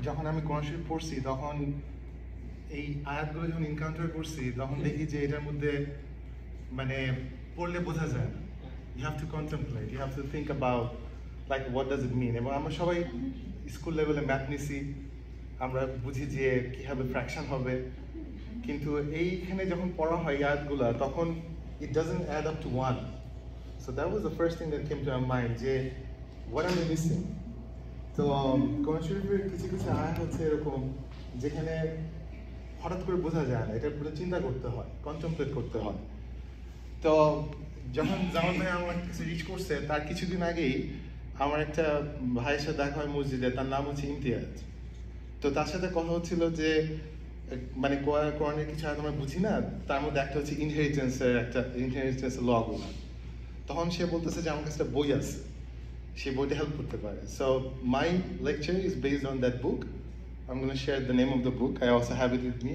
যখন আমি কোরআন শরীফ পড়ছি তখন এই আয়াতগুলো যখন এনকাউন্টার করছি তখন দেখি যে এটার মধ্যে মানে পড়লে বোঝা যায় না। You have to contemplate, you have to think about like what does it mean. এবং আমরা সবাই স্কুল লেভেলে ম্যাথ নিছি, আমরা বুঝি যে কীভাবে ফ্র্যাকশন হবে, কিন্তু এইখানে যখন পড়া হয় আয়াতগুলো তখন it doesn't add up to one. So that was the first thing that came to my mind, যে what am I missing? তো কোরআন শরীফের কিছু কিছু আয়াত হচ্ছে এরকম যেখানে হঠাৎ করে বোঝা যায় না, এটার পুরো চিন্তা করতে হয়, কন্টেমপ্লেট করতে হয়। তো যখন জামান ভাই আমার কাছে রিচ করছে তার কিছুদিন আগেই আমার একটা ভাইয়ের সাথে দেখা হয় মসজিদে, তার নাম হচ্ছে ইমতিয়াজ। তো তার সাথে কথা হচ্ছিল যে মানে কোরআনের কিছু আয়াত আমরা বুঝি না, তার মধ্যে একটা হচ্ছে ইনহেরিটেন্সের লগুলো। তখন সে বলতেছে যে আমার কাছে একটা বই আছে, সেই বইটা হেল্প করতে পারে। So my lecture is based on that book. I'm going to share the name of the book. I also have it with me.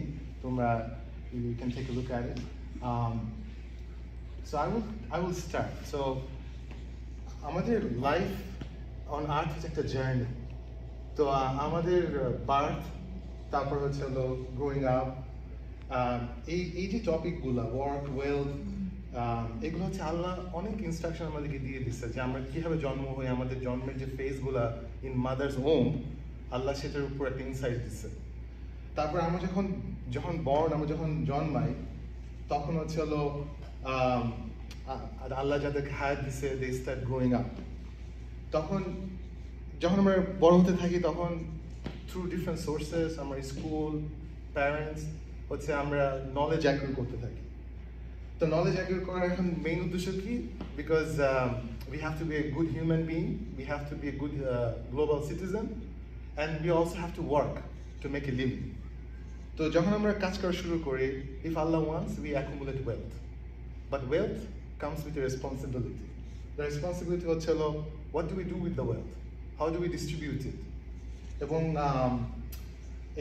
You can take a look at it. So I will start. So আমাদের life on earth is একটা journey. তো আমাদের birth, তারপর হচ্ছে হলো growing up, এই যে টপিকগুলো work, wealth, এগুলো হচ্ছে আল্লাহ অনেক ইনস্ট্রাকশন আমাদেরকে দিয়ে দিচ্ছে যে আমরা কীভাবে জন্ম হই, আমাদের জন্মের যে ফেজগুলা ইন মাদার্স হোম, আল্লাহ সেটার উপর একটা ইনসাইট দিচ্ছে। তারপর আমরা আমরা যখন জন্মাই তখন হচ্ছে হলো আল্লাহ যাদেরকে হায়াত দিচ্ছে দে স্টার্ট গ্রোয়িং আপ। তখন যখন আমরা বড় হতে থাকি তখন থ্রু ডিফারেন্ট সোর্সেস, আমার স্কুল, প্যারেন্টস হচ্ছে আমরা নলেজ অ্যাকুইর করতে থাকি। তো নলেজ অ্যাকুইর করার এখন মেইন উদ্দেশ্য কি? Because we have to be a good human being, we have to be a good global citizen, and we also have to work to make a living. তো যখন আমরা কাজ করা শুরু করি, if Allah wants, we accumulate wealth. But wealth comes with a responsibility. The responsibility হচ্ছে হলো what do we do with the wealth? How do we distribute it? এবং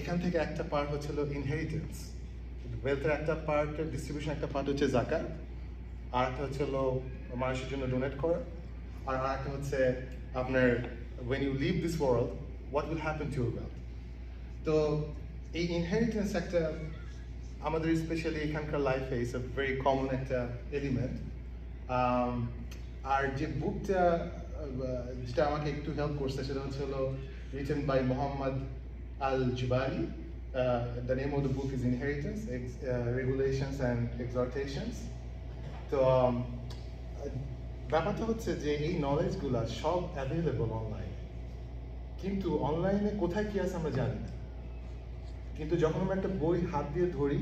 এখান থেকে একটা পার্ট হচ্ছে হলো ইনহেরিটেন্স। ওয়েলথের একটা পার্ট, ডিস্ট্রিবিউশন একটা পার্ট হচ্ছে যাকাত, আর একটা হচ্ছে হলো মানুষের জন্য ডোনেট করা, আর একটা হচ্ছে আপনার when you leave this world, what will happen to your wealth? তো এই ইনহেরিটেন্স একটা আমাদের স্পেশালি এখানকার লাইফে ইজ আ ভেরি কমন একটা এলিমেন্ট। আর যে বুকটা যেটা আমাকে একটু হেল্প করছে সেটা হচ্ছে হলো written by Mohammad Al Jubali. The name of the book is Inheritance, Regulations and Exhortations. তো ব্যাপারটা হচ্ছে যে এই নলেজগুলা সব অ্যাভেলেবল অনলাইনে, কিন্তু অনলাইনে কোথায় কি আছে আমরা জানি না। কিন্তু যখন আমরা একটা বই হাত দিয়ে ধরি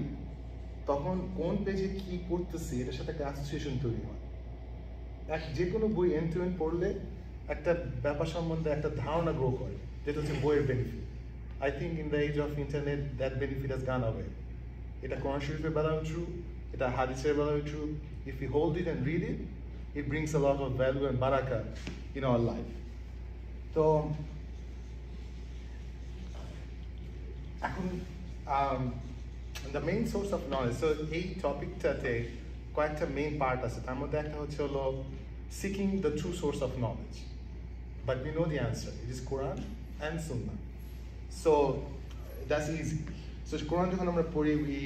তখন কোন পেজে কি পড়তেছি এটার সাথে একটা অ্যাসোসিয়েশন তৈরি হয়। যে কোনো বই এন্ড টু এন্ড পড়লে একটা ব্যাপার সম্বন্ধে একটা ধারণা গ্রো করে, যেটা হচ্ছে বইয়ের benefit. I think in the age of internet that benefit has gone away. এটা কোরআন শরীফের বেলাও ট্রু, এটা হাদিসের বেলাও true. If we hold it and read it, it brings a lot of value and barakah in our life. তো এখন the main source of knowledge, so এই টপিকটাতে কয়েকটা মেইন পার্ট আছে, তার মধ্যে একটা হচ্ছে হলো seeking the true source of knowledge, but we know the answer, it is Quran and Sunnah. So that's easy. So Quran যখন আমরা পড়ি, we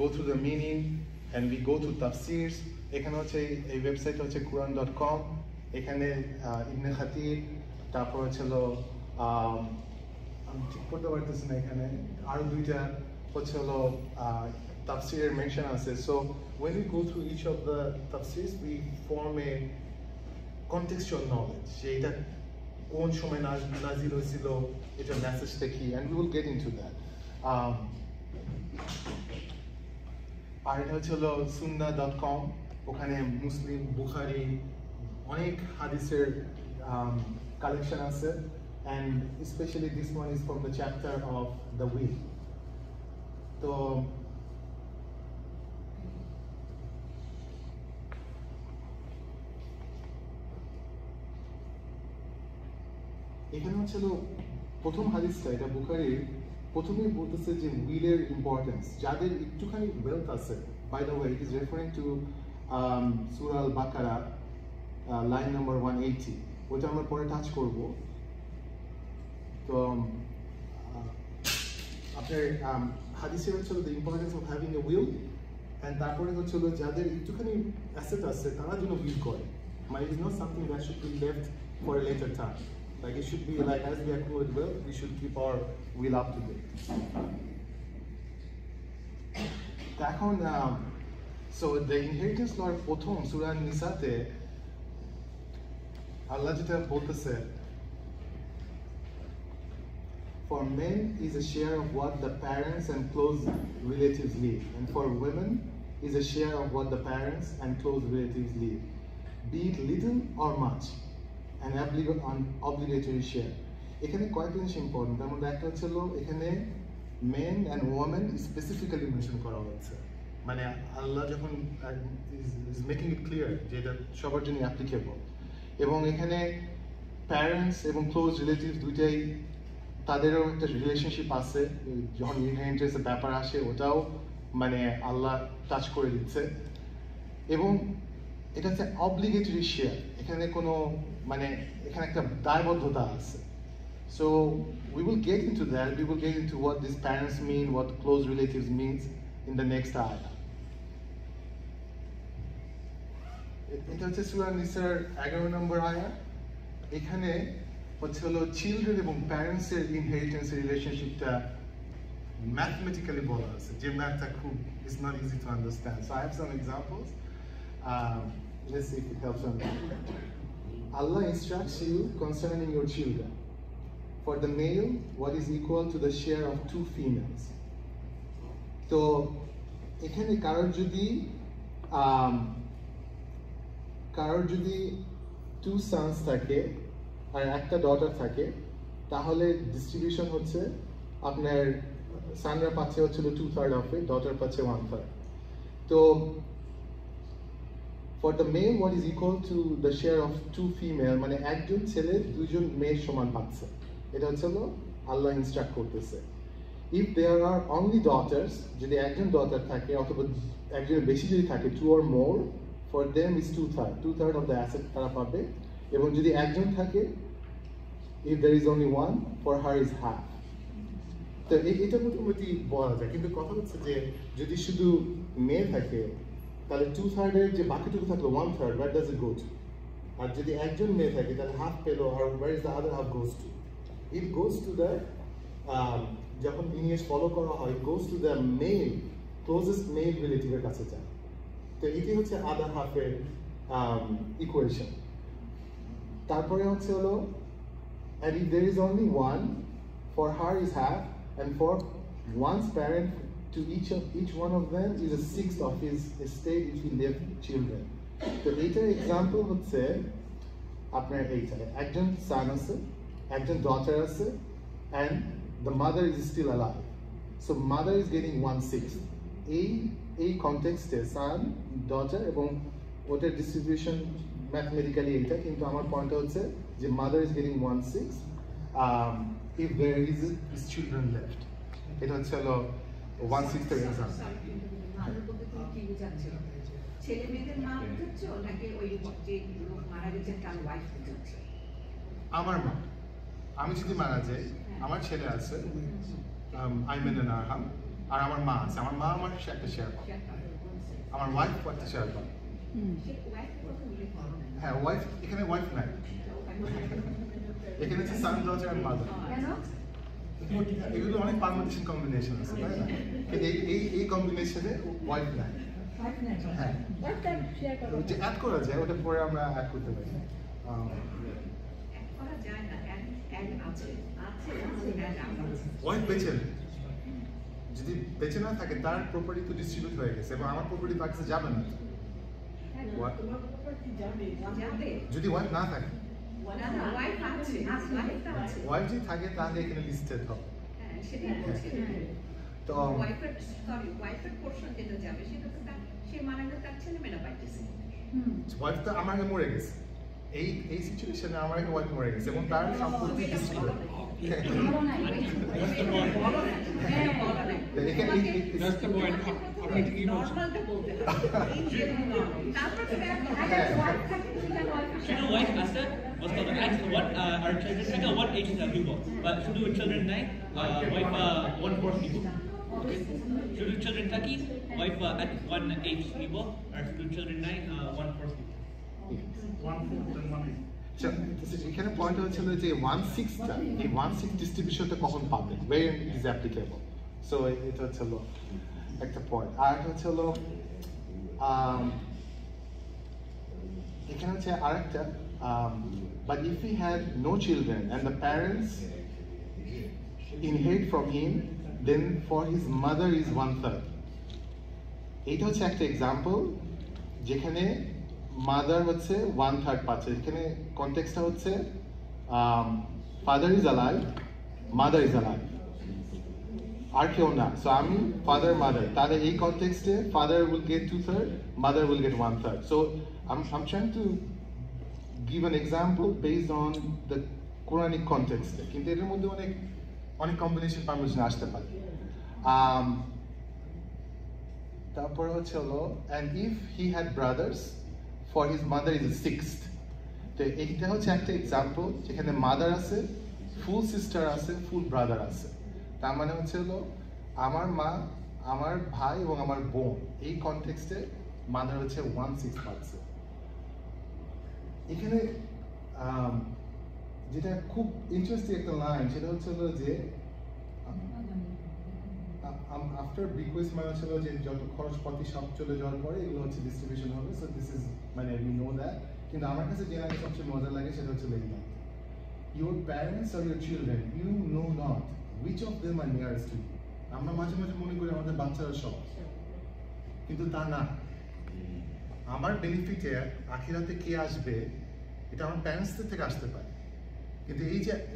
go through the meaning and we go through tafsirs. এখানে হচ্ছে এই website হচ্ছে quran.com, এখানে ইবনে খাতির, তারপর হচ্ছে হলো আমি ঠিক করতে পারতেছি না, এখানে আরো দুইটা হচ্ছে হলো তাফসিরের মেনশন আছে। So when we go through each of the tafsirs, we form a contextual knowledge, যে এটা কোন সময় নাজিল হয়েছিল, এটার মেসেজটা কি, and we will get into that. আর এটা হচ্ছে হলো sunnah.com, ওখানে মুসলিম, বুখারি, অনেক হাদিসের কালেকশন আছে, and especially this one is from the chapter of the will. তো এখানে হচ্ছে প্রথম হাদিসটা, এটা বুখারীর, প্রথমেই বলতেছে যে উইলের ইম্পর্টেন্স, যাদের একটুখানি ওয়েলথ আছে। By the way, it is referring to Surah Al Baqarah line number 180, ওটা আমরা পরে টাচ করব। তো আপনার হাদিসে হচ্ছিল the importance of having a will, and তারপরে হচ্ছিল যাদের একটুখানি অ্যাসেট আছে তারা যেন উইল করে, মানে it is not something that should be left for a later time. Like it should be like as we accumulate wealth, we should keep our will up to date. এখন so the inheritance law প্রথম সূরা নিসাতে আল্লাহ যেটা বলতেছে, for men is a share of what the parents and close relatives leave, and for women is a share of what the parents and close relatives leave, be it little or much, an obligatory share. এখানে কয়েকটা জিনিস important, তার মধ্যে একটা হচ্ছে এখানে men and women specifically mention করা হচ্ছে, মানে আল্লাহ যখন is making it clear যে এটা সবার জন্য অ্যাপ্লিকেবল, এবং এখানে প্যারেন্টস এবং ক্লোজ রিলেটিভস দুইটাই তাদেরও একটা রিলেশনশিপ আছে, যখন ইনহেরিটেন্সের ব্যাপার আসে ওটাও মানে আল্লাহ টাচ করে দিচ্ছে, এবং এটা হচ্ছে অব্লিগেটরি শেয়ার, এখানে কোনো মানে এখানে একটা দায়বদ্ধতা আছে। So we will get into that, we will get into what these parents mean, what close relatives means in the next ayah. এটা হচ্ছে সূরা নিসার 11 নম্বর আয়াত। এখানে হচ্ছে হলো চিলড্রেন এবং প্যারেন্টস এর ইনহেরিটেন্স রিলেশনশিপটা ম্যাথমেটিক্যালি বলা আছে, যে ম্যাথটা খুব is not easy to understand. So I have some examples. Let's see if it helps them. Allah instructs you concerning your children. For the male, what is equal to the share of 2 females. তো এখানে কারোর যদি 2 sons থাকে আর একটা daughter থাকে, তাহলে distribution হচ্ছে আপনার সানরা পাচ্ছে হচ্ছে 2/3 অফ ইট, ডটার পাচ্ছে 1/3. তো for the male what is equal to the share of 2 female, মানে একজন ছেলে দুইজন মেয়ের সমান পাচ্ছে, এটা হচ্ছে আল্লাহ ইনস্ট্রাক্ট করতেছে। If there are only daughters, যদি একজন ডটার থাকে অথবা একজনের বেশি যদি থাকে 2 or more, for them is 2/3 of the asset তারা পাবে, এবং যদি একজন থাকে if there is only one, for her is half. তো এটা মোটামুটি বলা যায়, কিন্তু কথা হচ্ছে যে যদি শুধু মেয়ে থাকে তাহলে 2/3 এর যে বাকিটুকু থাকলো 1/3, where does it go to? আর যদি একজন মেয়ে থাকে তাহলে হাফ পেলো, আর where is the other half goes to? It goes to the যখন লিনিয়েজ ফলো করা হয়, it goes to the male, closest male relative এর কাছে যায়। তো এটি হচ্ছে আদার হাফের ইকুয়েশন। তারপরে হচ্ছে হলো and if there is only one, for her is half, and for one's parent to each one of them is a sixth of his estate if he left children. তো এইটার এক্সাম্পল হচ্ছে আপনার এইটা, একজন সান আছে, একজন ডটার আছে, and the mother is still alive, so mother is getting 1/6. এই কনটেক্সটে সান, ডটার এবং ওটার ডিস্ট্রিবিউশন ম্যাথমেটিক্যালি এইটা, কিন্তু আমার পয়েন্টটা হচ্ছে যে mother is getting 1/6 if there is children left. এটা হচ্ছে হলো 1/6 এর এক্সাম্পল। ছেলে মেয়েদের মা বুঝাচ্ছ নাকি ওই যে লোক মারা গেছে তার ওয়াইফ বুঝাচ্ছ? আমার মা, আমি যদি মারা যাই, আমার ছেলে আছে আইমেন এন্ড আরহাম, আর আমার মা আছে, আমার মা আমার একটা শেয়ার পাবে, আমার ওয়াইফ একটা শেয়ার পাবে। হ্যাঁ, ওয়াইফ এখানে ওয়াইফ নাই, এখানে হচ্ছে সান, ডটার আর মাদার। এগুলো অনেক পারমিটেশন কম্বিনেশন আছে, তাই না? এই কম্বিনেশনে ওয়াইফ নাই। হ্যাঁ, যে অ্যাড করা যায়, ওটা পরে আমরা অ্যাড করতে পারি। ওয়াইফ বেঁচে নেই, যদি বেঁচে না থাকে তার প্রপার্টি তো ডিস্ট্রিবিউট হয়ে গেছে, এবং আমার প্রপার্টি তার কাছে যাবে না। যদি ওয়াইফ না থাকে, ওয়াইফ যদি থাকে তাহলে এখানে লিস্টেড হবে। তো ওয়াইফের পোরশন যেটা যাবে সেটা তো সে মারা গেলে তার ছেলে মেয়েরা পাইতেছে। ওয়াইফ তো আমার মরে গেছে, এই সিচুয়েশনে আমার একটা ওয়াইফ মরে গেছে এবং তার সম্পত্তি ডিস্ট্রিবিউট That's the point. আপনি কি বলছেন? শুধু ওয়াইফ আছে বলতে what our children থেকে what age দিব শুধু children নাই ওয়াইফ 1/4 দিব শুধু children থাকি ওয়াইফ at 1 age দিব আর শুধু children নাই 1/4 দিব 1/4 and 1/8. এখানে পয়েন্ট হচ্ছিল যে 1/6টা এই 1/6 ডিস্ট্রিবিউশনটা কখন পাবে where it is applicable so এটা হচ্ছিল একটা পয়েন্ট আর একটা হচ্ছিল এখানে হচ্ছে আরেকটা but if he had no children and the parents inherit from him then for his mother is 1/3 এইটা হচ্ছে একটা এক্সাম্পল যেখানে মাদার হচ্ছে 1/3 পাচ্ছে এখানে কনটেক্সটটা হচ্ছে father is alive mother is alive আর কেউ না সো আমি ফাদার মাদার তাহলে এই কনটেক্সটে father will get 2/3 mother will get 1/3 so I'm trying to give an example based on the Quranic context কিন্তু এর মধ্যে অনেক কম্বিনেশন পারমিশন আসতে পারে তারপর হচ্ছে হলো and if he had brothers for his mother is a 6th তো এইটা হচ্ছে একটা এক্সাম্পল যেখানে মাদার আছে ফুল সিস্টার আছে ফুল ব্রাদার আছে তার মানে হচ্ছে হলো আমার মা আমার ভাই এবং আমার বোন এই কনটেক্সটে মাদার হচ্ছে 1/6 পাচ্ছে এখানে যেটা খুব ইন্টারেস্টিং একটা লাইন সেটা হচ্ছে হলো যে আফটার বিকুয়েস্ট মানে হচ্ছে যে যত খরচপাতি সব চলে যাওয়ার পরে এগুলো হচ্ছে ডিস্ট্রিবিউশন হবে সো দিস ইজ মানে উই নো দ্যাট কিন্তু আমার কাছে যে লাগে সবচেয়ে মজা লাগে সেটা হচ্ছে লেখা ইউর প্যারেন্টস আর your children you know not which of them are nearest to you আমরা মাঝে মাঝে মনে করি আমাদের বাচ্চারা সব কিন্তু তা না আমার বেনিফিটে আখিরাতে কে আসবে এটা আমার প্যারেন্টসদের থেকে আসতে পারে কিন্তু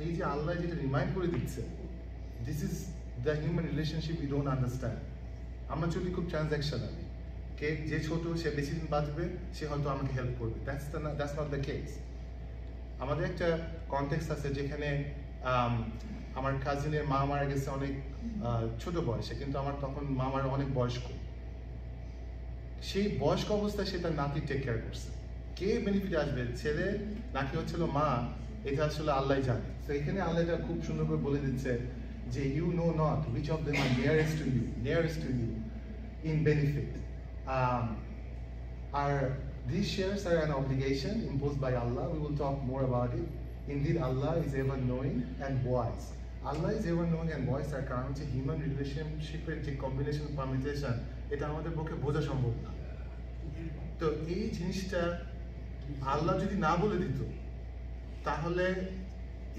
এই যে আল্লাহ যেটা রিমাইন্ড করে দিচ্ছে this is the human relationship you don't understand আমরা চলি খুব ট্রানজ্যাকশনাল কে যে ছোট সে বেশি দিন বাঁচবে সে হয়তো আমাকে হেল্প করবে দ্যাটস নট দ্য কেস আমাদের একটা কনটেক্সট আছে যেখানে আমার কাজিনের মা মারা গেছে অনেক ছোট বয়সে কিন্তু আমার তখন মামার অনেক বয়স্ক সেই বয়স্ক অবস্থায় সে তার নাতি টেক কেয়ার করছে কে বেনিফিট আসবে ছেলে নাকি হচ্ছিল মা এটা আসলে আল্লাহ জানে তো এখানে আল্লাহ এটা খুব সুন্দর করে বলে দিচ্ছে যে you know not which of them are nearest to you in benefit আর these shares are an obligation imposed by Allah. We will talk more about it. Indeed, Allah is ever knowing and wise. Allah is ever knowing and wise তার কারণ হচ্ছে human রিলেশনশিপের যে combination পারমিটেশন এটা আমাদের পক্ষে বোঝা সম্ভব না তো এই জিনিসটা আল্লাহ যদি না বলে দিত তাহলে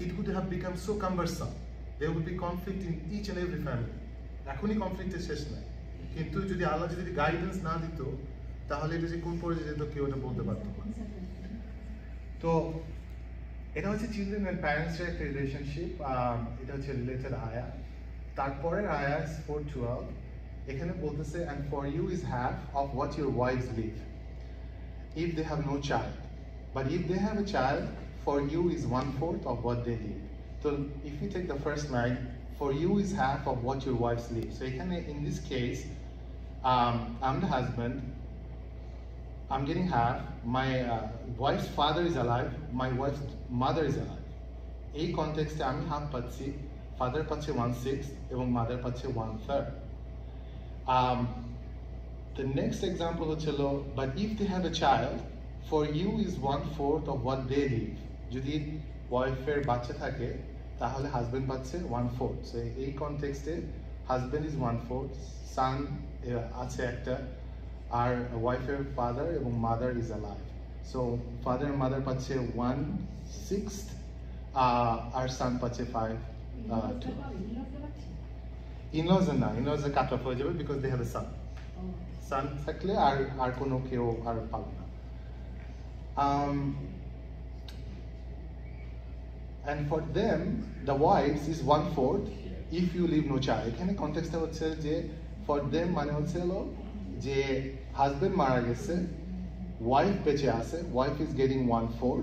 it would have become so cumbersome. There would be conflict in each and every family. এখনই কনফ্লিক্টের শেষ নাই কিন্তু যদি আল্লাহ যদি গাইডেন্স না দিত তাহলে এটা যে কোন পর্যায়ে যেত কেউ এটা বলতে পারতো না তো এটা হচ্ছে চিলড্রেন অ্যান্ড প্যারেন্টসের একটা রিলেশনশিপ এটা হচ্ছে রিলেটেড আয়া তারপরের আয়া 4:12 এখানে বলতেছে and for you is half of what your wives leave if they have no child but if they have a child for you is 1/4 of what they leave so if you take the first line for you is half of what your wives leave so এখানে in this case I'm the husband I'm getting half. My wife's father is alive. My wife's mother is alive. এই কনটেক্সটে আমি half পাচ্ছি father পাচ্ছে 1/6 এবং mother পাচ্ছে 1/3 the next example হচ্ছিল but if they have a child for you is 1/4 of what they leave যদি ওয়াইফের বাচ্চা থাকে তাহলে হাজবেন্ড পাচ্ছে 1/4 so এই কনটেক্সটে হাজবেন্ড ইজ 1/4 সান আছে একটা আর ওয়াইফের ফাদার এবং mother is alive so father আর মাদার পাচ্ছে 1/6 আর সান পাচ্ছে 5 ইনলজ না ইনলজ কাট অফ হয়ে যাবে বিকজ দে হ্যাভ এ সান সান থাকলে আর কোনো কেউ আর পাবে না and for them the wives is 1/4 if you leave no child এখানে কনটেক্সটটা হচ্ছে যে for them মানে হচ্ছে হলো যে হাজবেন্ড মারা গেছে ওয়াইফ বেঁচে আছে ওয়াইফ ইজ গেটিং 1/4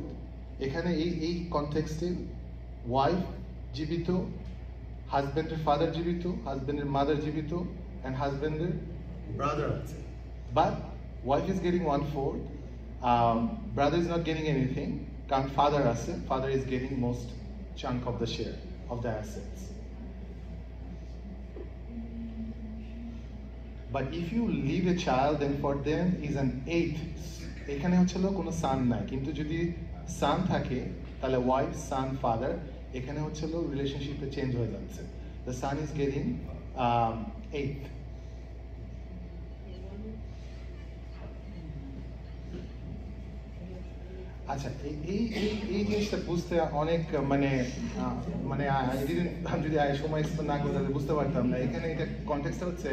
এখানে এই কনটেক্সটে ওয়াইফ জীবিত, হাজব্যান্ডের ফাদার জীবিত, হাজব্যান্ডের মাদার জীবিত, অ্যান্ড হাজব্যান্ডের ব্রাদার আছে। But wife is getting 1/4, brother is not getting anything, কারণ ফাদার আছে, father is getting most chunk of the share of the assets. But if you leave a child, then for them is an 8th. এখানে হচ্ছিল কোনো সান নাই, কিন্তু যদি সান থাকে তাহলে ওয়াইফ সান ফাদার, এখানে হচ্ছিল রিলেশনশিপে চেঞ্জ হয়ে যাচ্ছে। The son is getting 8th. আচ্ছা, এই জিনিসটা বুঝতে অনেক মানে যদি সময় না করে তাহলে বুঝতে পারতাম না। এখানে এটা কনটেক্সটটা হচ্ছে,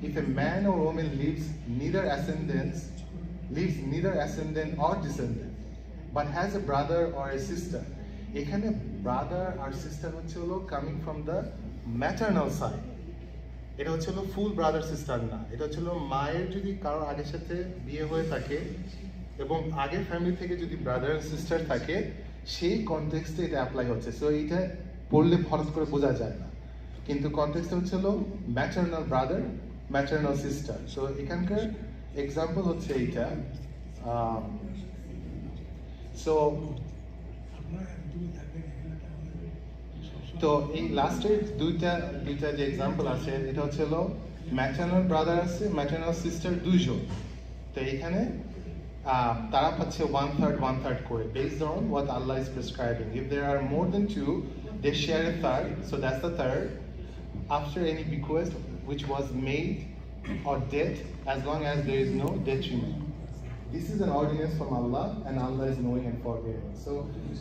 if a man or woman leaves neither ascendant or descendant but has a brother or a sister, এখানে ব্রাদার আর সিস্টার হচ্ছে হলো coming from the maternal side. এটা হচ্ছে হলো ফুল ব্রাদার সিস্টার না, এটা হচ্ছে হলো মায়ের যদি কারোর আগের সাথে বিয়ে হয়ে থাকে এবং আগের ফ্যামিলি থেকে যদি ব্রাদার সিস্টার থাকে, সেই কনটেক্সটে এটা অ্যাপ্লাই হচ্ছে। সো এইটা পড়লে হঠাৎ করে বোঝা যায় না, কিন্তু কনটেক্সটটা হচ্ছে হলো maternal brother, maternal sister. So এখানকার এক্সাম্পল হচ্ছে এইটা। সো তো এই লাস্টের দুইটা যে এক্সাম্পল আছে, এটা হচ্ছে হলো ম্যাটার্নাল ব্রাদার আছে, ম্যাটার্নাল সিস্টার দুইজন। তো এখানে তারা পাচ্ছে 1/3 করে, based on what Allah is prescribing. If there are more than 2, they share a third, so that's the third. After any bequest which was made or death, as long as there is no detriment. This is an ordinance from Allah, and Allah is knowing and forgiving. So,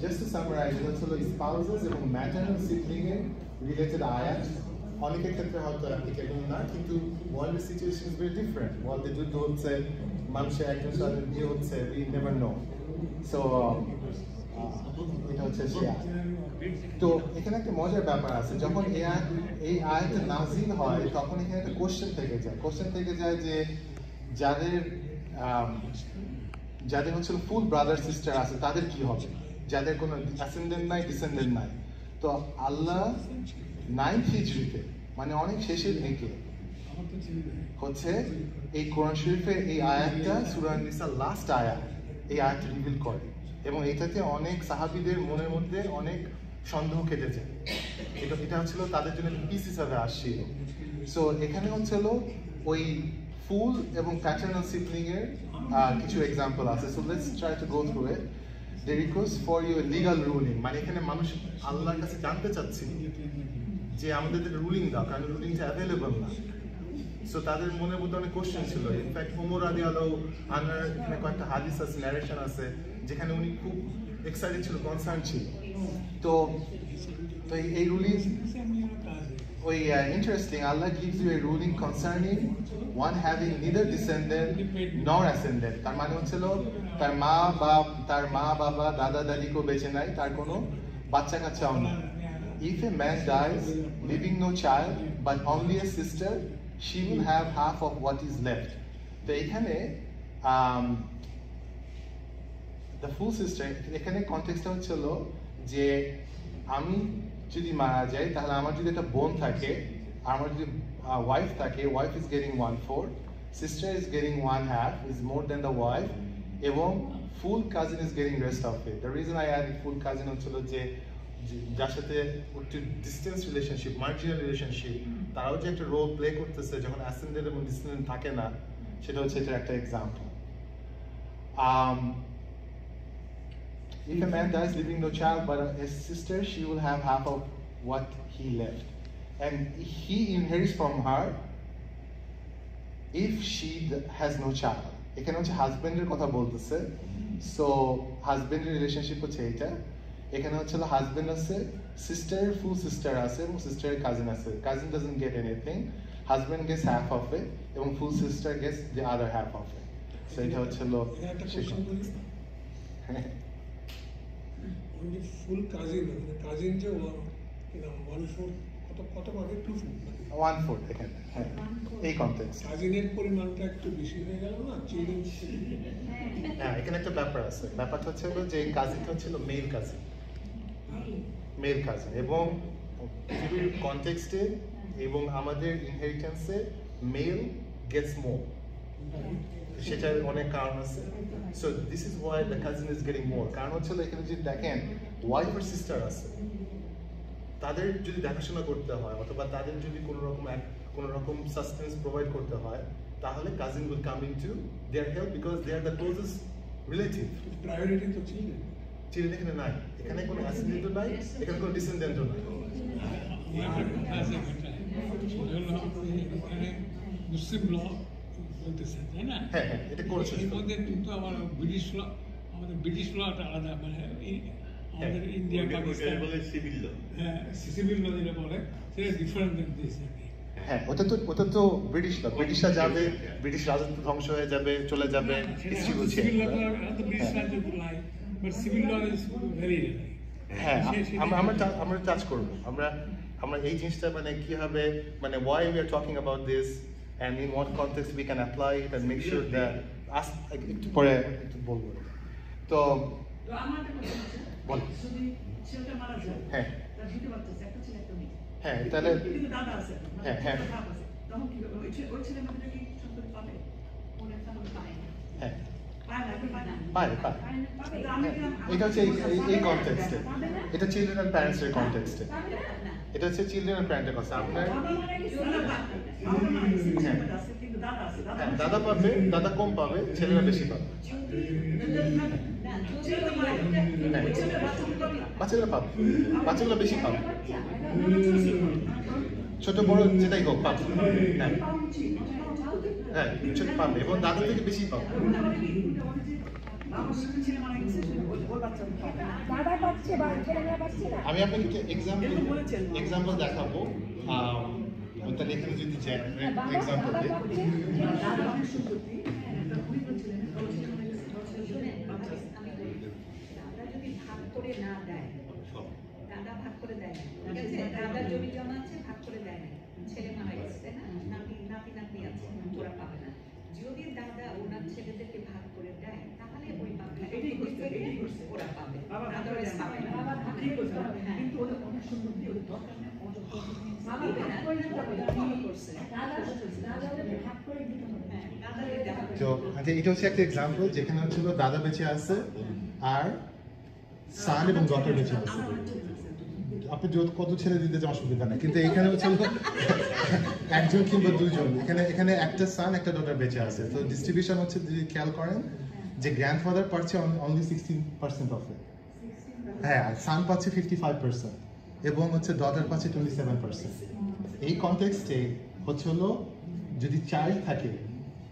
just to summarize, it's also spouses and maternal sibling related ayat. অনেকের ক্ষেত্রে হয়তো applicable না, কিন্তু ওয়ার্ল্ডের situation is very different. ওয়ার্ল্ডে যুদ্ধ হচ্ছে, মানুষের একজন সাথে বিয়ে হচ্ছে, উই নেভার নো। সো এটা হচ্ছে সে। তো এখানে একটা মজার ব্যাপার আছে, যখন এই আয়াতটা নাযিল হয় তখন এখানে একটা কোশ্চেন থেকে যায় যে যাদের হচ্ছে ফুল ব্রাদার সিস্টার আছে তাদের কি হবে, যাদের কোনো অ্যাসেন্ডেন্ট নাই, ডিসেন্ডেন্ট নাই। তো আল্লাহ 9th হিজরিতে, মানে অনেক শেষের দিকে হচ্ছে এই কোরআন শরীফের এই আয়াতটা, সূরা নিসা লাস্ট আয়াত, এই আয়াতটা রিভিল করে, এবং এটাতে অনেক সাহাবীদের মনের মধ্যে অনেক সন্দেহ কেটে যায়। এটা হচ্ছিল তাদের জন্য পিস হিসাবে আসছিল। সো এখানে হচ্ছিল ওই ফুল এবং প্যাটার্নাল সিবলিং এর কিছু এক্সাম্পল আছে। So let's try to go through it. They request for your legal ruling, মানে এখানে মানুষ আল্লাহর কাছে জানতে চাচ্ছিল যে আমাদের রুলিং দাও, কারণ রুলিংটা অ্যাভেলেবল না। সো তাদের মনের মধ্যে অনেক কোশ্চেন ছিল। ইনফ্যাক্ট ওমর রাদিয়াল্লাহু আনহুর এখানে কয়েকটা হাদিস আছে, ন্যারেশন আছে, যেখানে উনি খুব এক্সাইটেড ছিল, কনসার্ন ছিল। তো এই ruling interesting, Allah gives you a ruling concerning one having neither descendant nor ascendant. তার মানে হচ্ছিল তার মা বাবা দাদা দাদি কেউ বেঁচে নাই, তার কোনো বাচ্চা কাচ্চাও না। If a man dies leaving no child but only a sister, she will have half of what is left. তো এখানে the full sister, এখানে কনটেক্সটটা হচ্ছিল যে আমি যদি মারা যাই তাহলে আমার যদি একটা বোন থাকে, আমার যদি ওয়াইফ থাকে, wife is getting 1/4, sister is getting 1/2, is more than the wife, এবং full cousin is getting rest of it. The reason I add full cousin হচ্ছিল যে যার সাথে একটু ডিস্টেন্স রিলেশনশিপ, মার্জিনাল রিলেশনশিপ, তারাও যে একটা রোল প্লে করতেছে যখন অ্যাসেন্ডেন্ট এবং ডিসেন্ডেন্ট থাকে না, সেটা হচ্ছে এটার একটা example. If a man dies leaving no child but a sister, she will have half of what he left, and he inherits from her if she has no child. এখানে হচ্ছে হাজবেন্ডের কথা বলতেছে। সো হাজবেন্ডের রিলেশনশিপ হচ্ছে এইটা। এখানে হচ্ছে হাজবেন্ড আছে, সিস্টার ফুল সিস্টার আছে এবং সিস্টারের কাজিন আছে। Cousin doesn't get anything, husband gets half of it এবং full sister gets the other half of it. So এটা হচ্ছে ফুল কাজিন যে 1/4 কত ভাগে 2 ফুট 1/4 এখানে, হ্যাঁ, এই কনটেক্সট। কাজিনের পরিমাণটা একটু বেশি হয়ে গেল না চিলিং। হ্যাঁ, এখানে একটা ব্যাপার আছে। ব্যাপারটা হচ্ছে যে কাজিনটা হচ্ছিল মেল কাজিন, এবং পৃথিবীর কনটেক্সটে এবং আমাদের ইনহেরিটেন্সে মেল গেটস মোর, সেটার অনেক কারণ আছে। So this is why the cousin is getting মোর। কারণ হচ্ছে এখানে যদি দেখেন ওয়াইফ আর সিস্টার আছে, তাদের যদি দেখাশোনা করতে হয় অথবা তাদের যদি কোনো রকম সাসটেন্স প্রোভাইড করতে হয়, তাহলে cousin will come into their help because they are the closest relative. Priority to children. চিলেন এখানে নাই, এখানে কোনো অ্যাসেন্ডেন্টও নাই, এখানে কোনো ডিসেন্ডেন্টও নাই। মুসলিম ল বলতেছেন তাই না? হ্যাঁ হ্যাঁ, এটা করেছে। এর মধ্যে কিন্তু আমাদের ব্রিটিশ লটা আলাদা, মানে আমাদের ইন্ডিয়া পাকিস্তান বলে সিভিল ল, হ্যাঁ সিভিল ল যেটা বলে সেটা ডিফারেন্ট দেন দিস। হ্যাঁ, ওটা তো ব্রিটিশ ল, ব্রিটিশরা যাবে, ব্রিটিশ রাজত্ব ধ্বংস হয়ে যাবে, চলে যাবে, হিস্ট্রি বলছে। সিভিল ল তো ব্রিটিশ রাজত্ব লাই, but civil law is very হ্যাঁ, আমরা টাচ করব, আমরা এই জিনিসটা মানে কিভাবে, মানে why we are talking about this and in what context we can apply it and make sure that একটু পরে একটু বলবো। তো আমার একটা কথা আছে, বল। যদি ছেলেটা মারা যায়, হ্যাঁ তার দুটো বাচ্চা আছে, একটা ছেলে একটা মেয়ে, হ্যাঁ, তাহলে কিন্তু দাদা আছে, হ্যাঁ হ্যাঁ তখন কি হবে? ওই ছেলে মেয়েটা কি সম্পত্তি পাবে? ওরা তেমন পায় না। হ্যাঁ, পায় না, এখন পায় না। পায়। তো আমি এটা হচ্ছে এই কনটেক্সটে, এটা চিলড্রেন অ্যান্ড প্যারেন্টসের কনটেক্সটে, এটা হচ্ছে চিলড্রেন অ্যান্ড প্যারেন্টের কথা। আপনার দাদা পাবে, দাদা কম পাবে, ছেলেরা বেশি পাবে। বাচ্চারা পাবে, বাচ্চাগুলো বেশি পাবে, ছোট বড় যেটাই হোক পাবে। হ্যাঁ হ্যাঁ, ছোট পাবে এবং দাদা থেকে বেশি পাবে। আমি আপনাকে একটা এক্সাম্পল দেখাবো। তাহলে এখানে যদি এক্সাম্পল দিই, দাদা যদি ভাগ করে না দেয়, দাদা ভাগ করে দেয় না, ঠিক আছে? দাদার জমি জমা আছে, ভাগ করে দেয় না, ছেলে মারা গেছে, তাই না? নাতি আছে, ওরা পাবে না। যদি দাদা ওনার ছেলেদেরকে ভাগ করে দেয়, তাহলে ওই বাকি ওরা পাবে, আদারওয়াইজ পাবে না। কিন্তু ওদের অনেক সম্পত্তি, ওদের দরকার নেই, তো এটা হচ্ছে একটা এক্সাম্পল যেখানে হচ্ছিল দাদা বেঁচে আছে আর সান এবং ডটার বেঁচে আছে। আপনি কত ছেলে দিতে চান অসুবিধা নেই, কিন্তু এখানে হচ্ছে একজন কিংবা দুইজন, এখানে একটা সান একটা ডটার বেঁচে আছে। তো ডিস্ট্রিবিউশন হচ্ছে যদি খেয়াল করেন যে গ্র্যান্ডফাদার পাচ্ছে অনলি 16% অফ ইট, হ্যাঁ, সান পাচ্ছে 55% এবং হচ্ছে ডটার পাচ্ছে 27%। এই কনটেক্সটে হচ্ছে হলো যদি চাইল্ড থাকে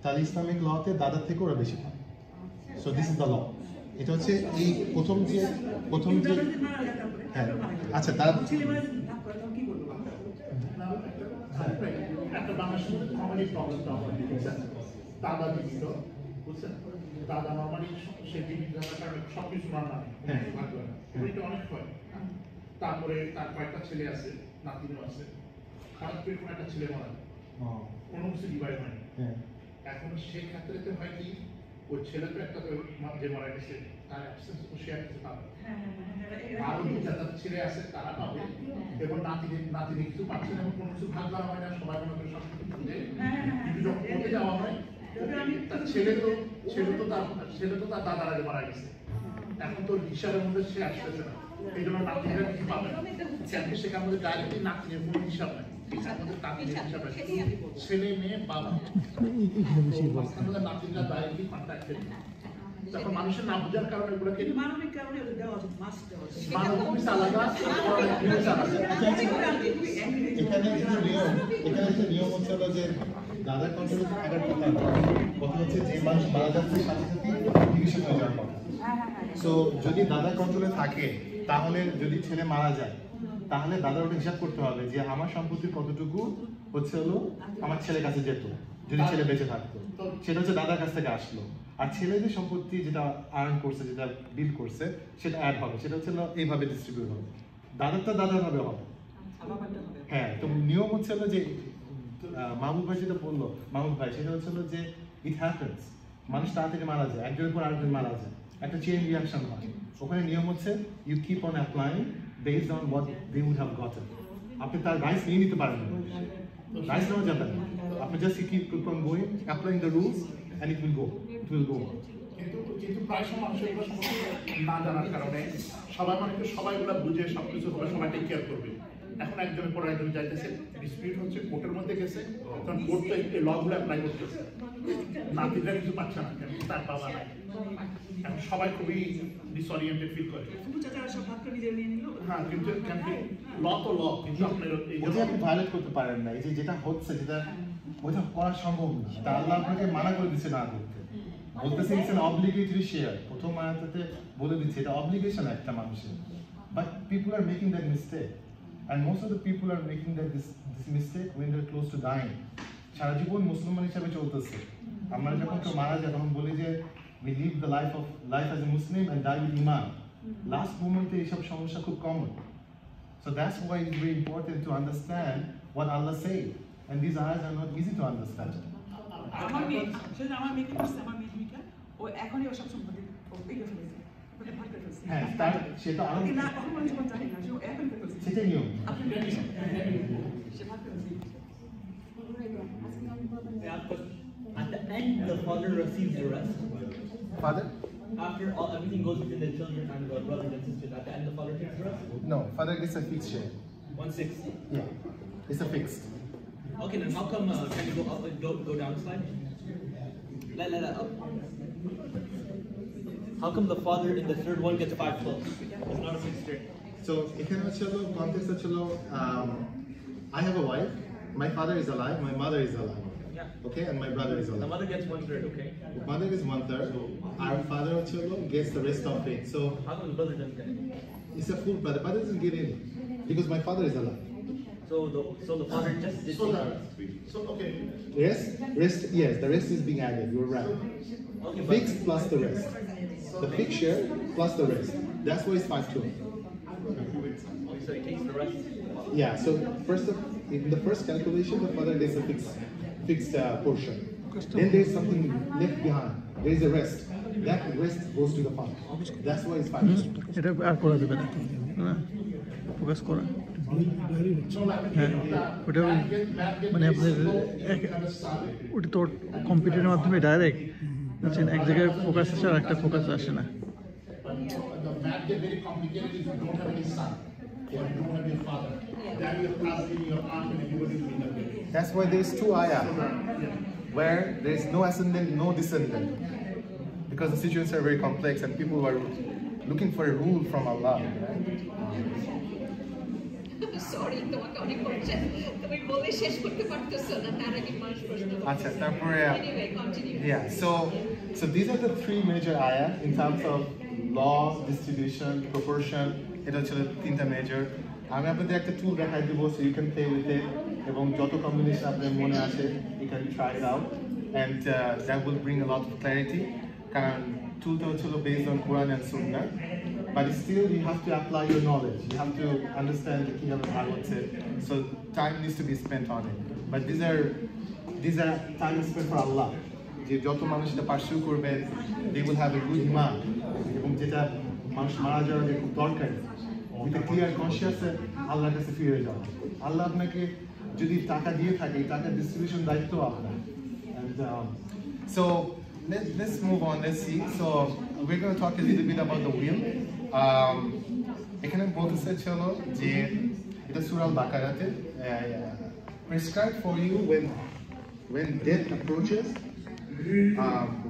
তাহলে ইসলামিক লতে দাদার থেকে ওরা বেশি পায়। So this is the law. এটা হচ্ছে এই প্রথম যে হ্যাঁ, আচ্ছা তার একটা বাংলাদেশের মধ্যে কমনলি প্রবলেমটা হয়, বুঝছেন? দাদা জীবিত, বুঝছেন? দাদা নর্মালি সে জীবিত থাকার কারণে সবকিছু রান্না ভাগ করে, এটা অনেক হয়। তারপরে তার কয়েকটা ছেলে আছে, নাতিনও আছে, হঠাৎ করে কোনো একটা ছেলে মারা যায়, কোনো কিছু ডিভাইড হয়নি। এখন সেই ক্ষেত্রেতে হয় কি, ওই ছেলে তো একটা যে মারা গেছে তার অ্যাবসেন্স ও শেয়ার কিছু পাবে, আরো দু চারটা ছেলে আছে তারা পাবে, এবং নাতিনি কিছু পাচ্ছে না, কোনো কিছু ভাগ করা হয় না, সবাই মনে করে সব কিছু খুঁজে কিন্তু যখন করতে যাওয়া হয়, তার ছেলে তো তার দাদার আগে মারা গেছে, এখন তো হিসাবের মধ্যে সে আসতেছে না, এই জন্য নাতিনিরা কিছু পাবে না। সেখানে মধ্যে ডাইরেক্টলি নাতিনের কোনো হিসাব নাই, ছেলে মেয়ে বাবা, নাতিনরা ডাইরেক্টলি কন্ট্যাক্ট করে। তখন মানুষের না বোঝার কারণে এগুলোকে মানবিক কারণে ওদের দেওয়া উচিত, মাস্ট দেওয়া উচিত। মানবিক আলাদা, এখানে একটা নিয়ম হচ্ছে হলো যে দাদা কন্ট্রোলে থাকার কথা হচ্ছে যে মানুষ মারা যাচ্ছে সাথে সাথে ডিভিশন হয়ে যাওয়ার কথা। সো যদি দাদা কন্ট্রোলে থাকে তাহলে যদি ছেলে মারা যায় তাহলে দাদার ওটা হিসাব করতে হবে যে আমার সম্পত্তির কতটুকু হচ্ছে হলো আমার ছেলের কাছে যেত যদি ছেলে বেঁচে থাকতো, সেটা হচ্ছে দাদার কাছ থেকে আসলো। আর ছেলে যে সম্পত্তি যেটা আর্ন করছে, যেটা বিল করছে, সেটা অ্যাড হবে, সেটা হচ্ছে এইভাবে ডিস্ট্রিবিউট হবে, দাদারটা দাদার ভাবে হবে। হ্যাঁ, তো নিয়ম হচ্ছে হলো যে মাহমুদ ভাই যেটা বললো, মাহমুদ ভাই সেটা হচ্ছে হলো যে ইট হ্যাপেন্স, মানুষ তাড়াতাড়ি মারা যায়, একজনের পর আরেকজন মারা যায়, একটা চেইন রিয়াকশন হয়। ওখানে নিয়ম হচ্ছে you keep on applying based on what they would have gotten. আপনি তার রাইটস নিয়ে নিতে পারেন না, রাইটস নেওয়া যাবে না, আপনি just keep on going, applying the rules and it will go. কিন্তু প্রায় সময় মানুষের এগুলো সম্পর্কে না জানার কারণে সবাই মানে সবাইগুলো বুঝে সবকিছু হবে, সবাই টেক কেয়ার করবে। এখন একজনের পর একজন যাইতেছে, ডিসপিউট হচ্ছে, কোর্টের মধ্যে গেছে, তখন কোর্ট তো এই লগুলো অ্যাপ্লাই করতেছে, নাতিরা কিছু পাচ্ছে না, তার বাবা নাই। এখন সবাই খুবই ডিসঅরিয়েন্টেড ফিল করে। হ্যাঁ, কিন্তু ল তো ল, কিন্তু আপনার ওটা আপনি ভায়োলেট করতে পারেন না। এই যে যেটা হচ্ছে যেটা ওইটা করা সম্ভব না, তা আল্লাহ আপনাকে মানা করে দিচ্ছে না করতে, বলতেছে ইটস অ্যান অব্লিগেটরি শেয়ার। প্রথম আয়াতে বলে দিচ্ছে এটা অব্লিগেশন একটা মানুষের, but people are making that mistake, and most of the people are making that this mistake when they are close to dying. সারা জীবন মুসলমান হিসাবে চলতেছে, আমরা যখন কেউ মারা যায় তখন বলি যে we live the life as a Muslim and die with iman. Last মোমেন্টে এইসব সমস্যা খুব common. So that's why it's very important to understand what Allah says, and these ayahs are not easy to understand. আমার মেয়ে সেটা আমার মেয়েকে করছে, আমার মেয়ে ভূমিকা ও এখনই ওসব সম্পর্কে হ্যাঁ, তার সেটা আরো না কখন মানুষ জানি না, সে এখন করছে সেটাই নিয়ম। আপনি সে ভাগ করছে। At the end, the father receives the rest. Father? After everything goes between the children and the brothers and sisters, at the end, the father takes the rest. No, father gets a fixed share. 1/6. Yeah, it's a fixed. Okay, then how come? Can you go up and go down slide? Let up. How come the father in the third one gets 5/12? It's not a fixed share. So, এখানে হচ্ছে হলো context হচ্ছে হলো I have a wife, my father is alive, my mother is alive. Yeah. Okay, and my brother is The alive. mother gets 1/3. Okay. The mother is 1/3. Our father hচ্ছে holo gets the rest of it. So How come the brother doesn't get it? it's a full brother. Brother doesn't get any because my father is alive. So the father just did. So okay. Rest. Yes, the rest is being added. You're right. Okay, Fixed plus the rest. The fixed share plus the rest. That's why it's 5/2. So he takes the rest. Yeah. So in the first calculation, the father gets a fixed portion. Then there's something left behind. There is a rest. That rest goes to the father. That's why it's 5/2. এটা আর করা যাবে না, না focus করা। হ্যাঁ, ওটা মানে আপনার ওটা তো কম্পিউটারের মাধ্যমে ডাইরেক্ট আচ্ছা, এক জায়গায় ফোকাস আসে আর একটা ফোকাস আসে না। But the math get very complicated if you don't have any son or you don't have your father. Then your cousin, your aunt, and everybody will be in the That's why there's 2 ayah where there's no ascendant, no descendant, because the situations are very complex and people are looking for a rule from Allah. Sorry, তোমাকে অনেক বলছে, তুমি বলে শেষ করতে পারতেছো না, তার আগে মানুষ প্রশ্ন করছে। আচ্ছা, তারপরে Anyway, continue. yeah, so these are the 3 major ayah in terms of law, distribution, proportion. এটা হচ্ছে 3টা মেজর। আমি আপনাদের একটা টুল দেখাই দিব, so you can play with it, এবং যত কম্বিনেশন আপনার মনে আসে you can try it out, and that will bring a lot of clarity. কারণ টুলটা হচ্ছে based on Quran and Sunnah, but still you have to apply your knowledge. You have to understand the কিভাবে ভাগ হচ্ছে, so time needs to be spent on it. But these are time spent for Allah. যে যত মানুষ এটা pursue করবে, they will have a good iman, এবং যেটা মানুষ মারা যাওয়ার যে খুব দরকার, with a clear conscience আল্লাহর কাছে ফিরে যাওয়া। আল্লাহ আপনাকে যদি টাকা দিয়ে থাকে, টাকা ডিস্ট্রিবিউশন দায়িত্ব আপনার। And so let's move on. Let's see. So we're going to talk a little bit about the will. এখানে বলতেছে ছিল যে এটা সূরা আল-বাকারাতে prescribed for you when death approaches.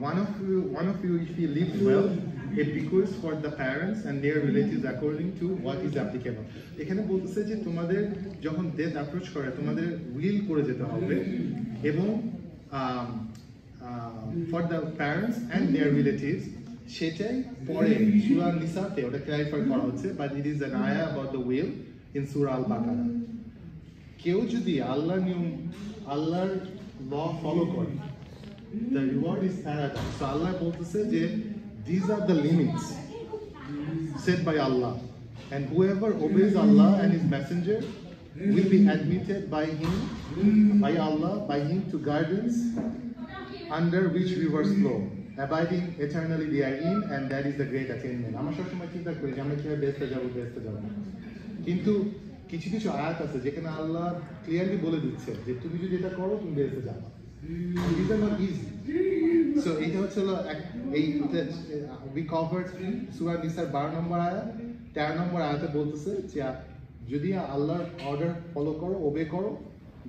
One of you, if he lives well, it bequeaths for the parents and their relatives according to what is applicable. এখানে বলতেছে যে তোমাদের যখন ডেথ অ্যাপ্রোচ করে তোমাদের উইল করে যেতে হবে, এবং for the parents and their relatives সেটাই পরে সূরা নিসাতে ওটা ক্লারিফাই করা হচ্ছে, but it is an ayah about the will in সূরা আল-বাকারা। কেউ যদি আল্লাহর ল ফলো করে, the reward is paradise. So Allah বলতেছে যে these are the limits set by Allah, and whoever obeys Allah and His Messenger will be admitted by Him, by Allah, by Him to gardens under which rivers flow, abiding eternally therein, and that is the great attainment. আমরা সবসময় চিন্তা করি যে আমরা কিভাবে বেহেশতে যাব, কিন্তু কিছু কিছু আয়াত আছে যেখানে আল্লাহ ক্লিয়ারলি বলে দিচ্ছে যে তুমি যদি এটা করো তুমি বেহেশতে যাবে। These are not easy. So এটা হচ্ছে এই we covered সূরা নিসার 12 নম্বর আয়াত, 13 নম্বর আয়াতে বলতেছে যে যদি আল্লাহর অর্ডার ফলো করো, ওবে করো,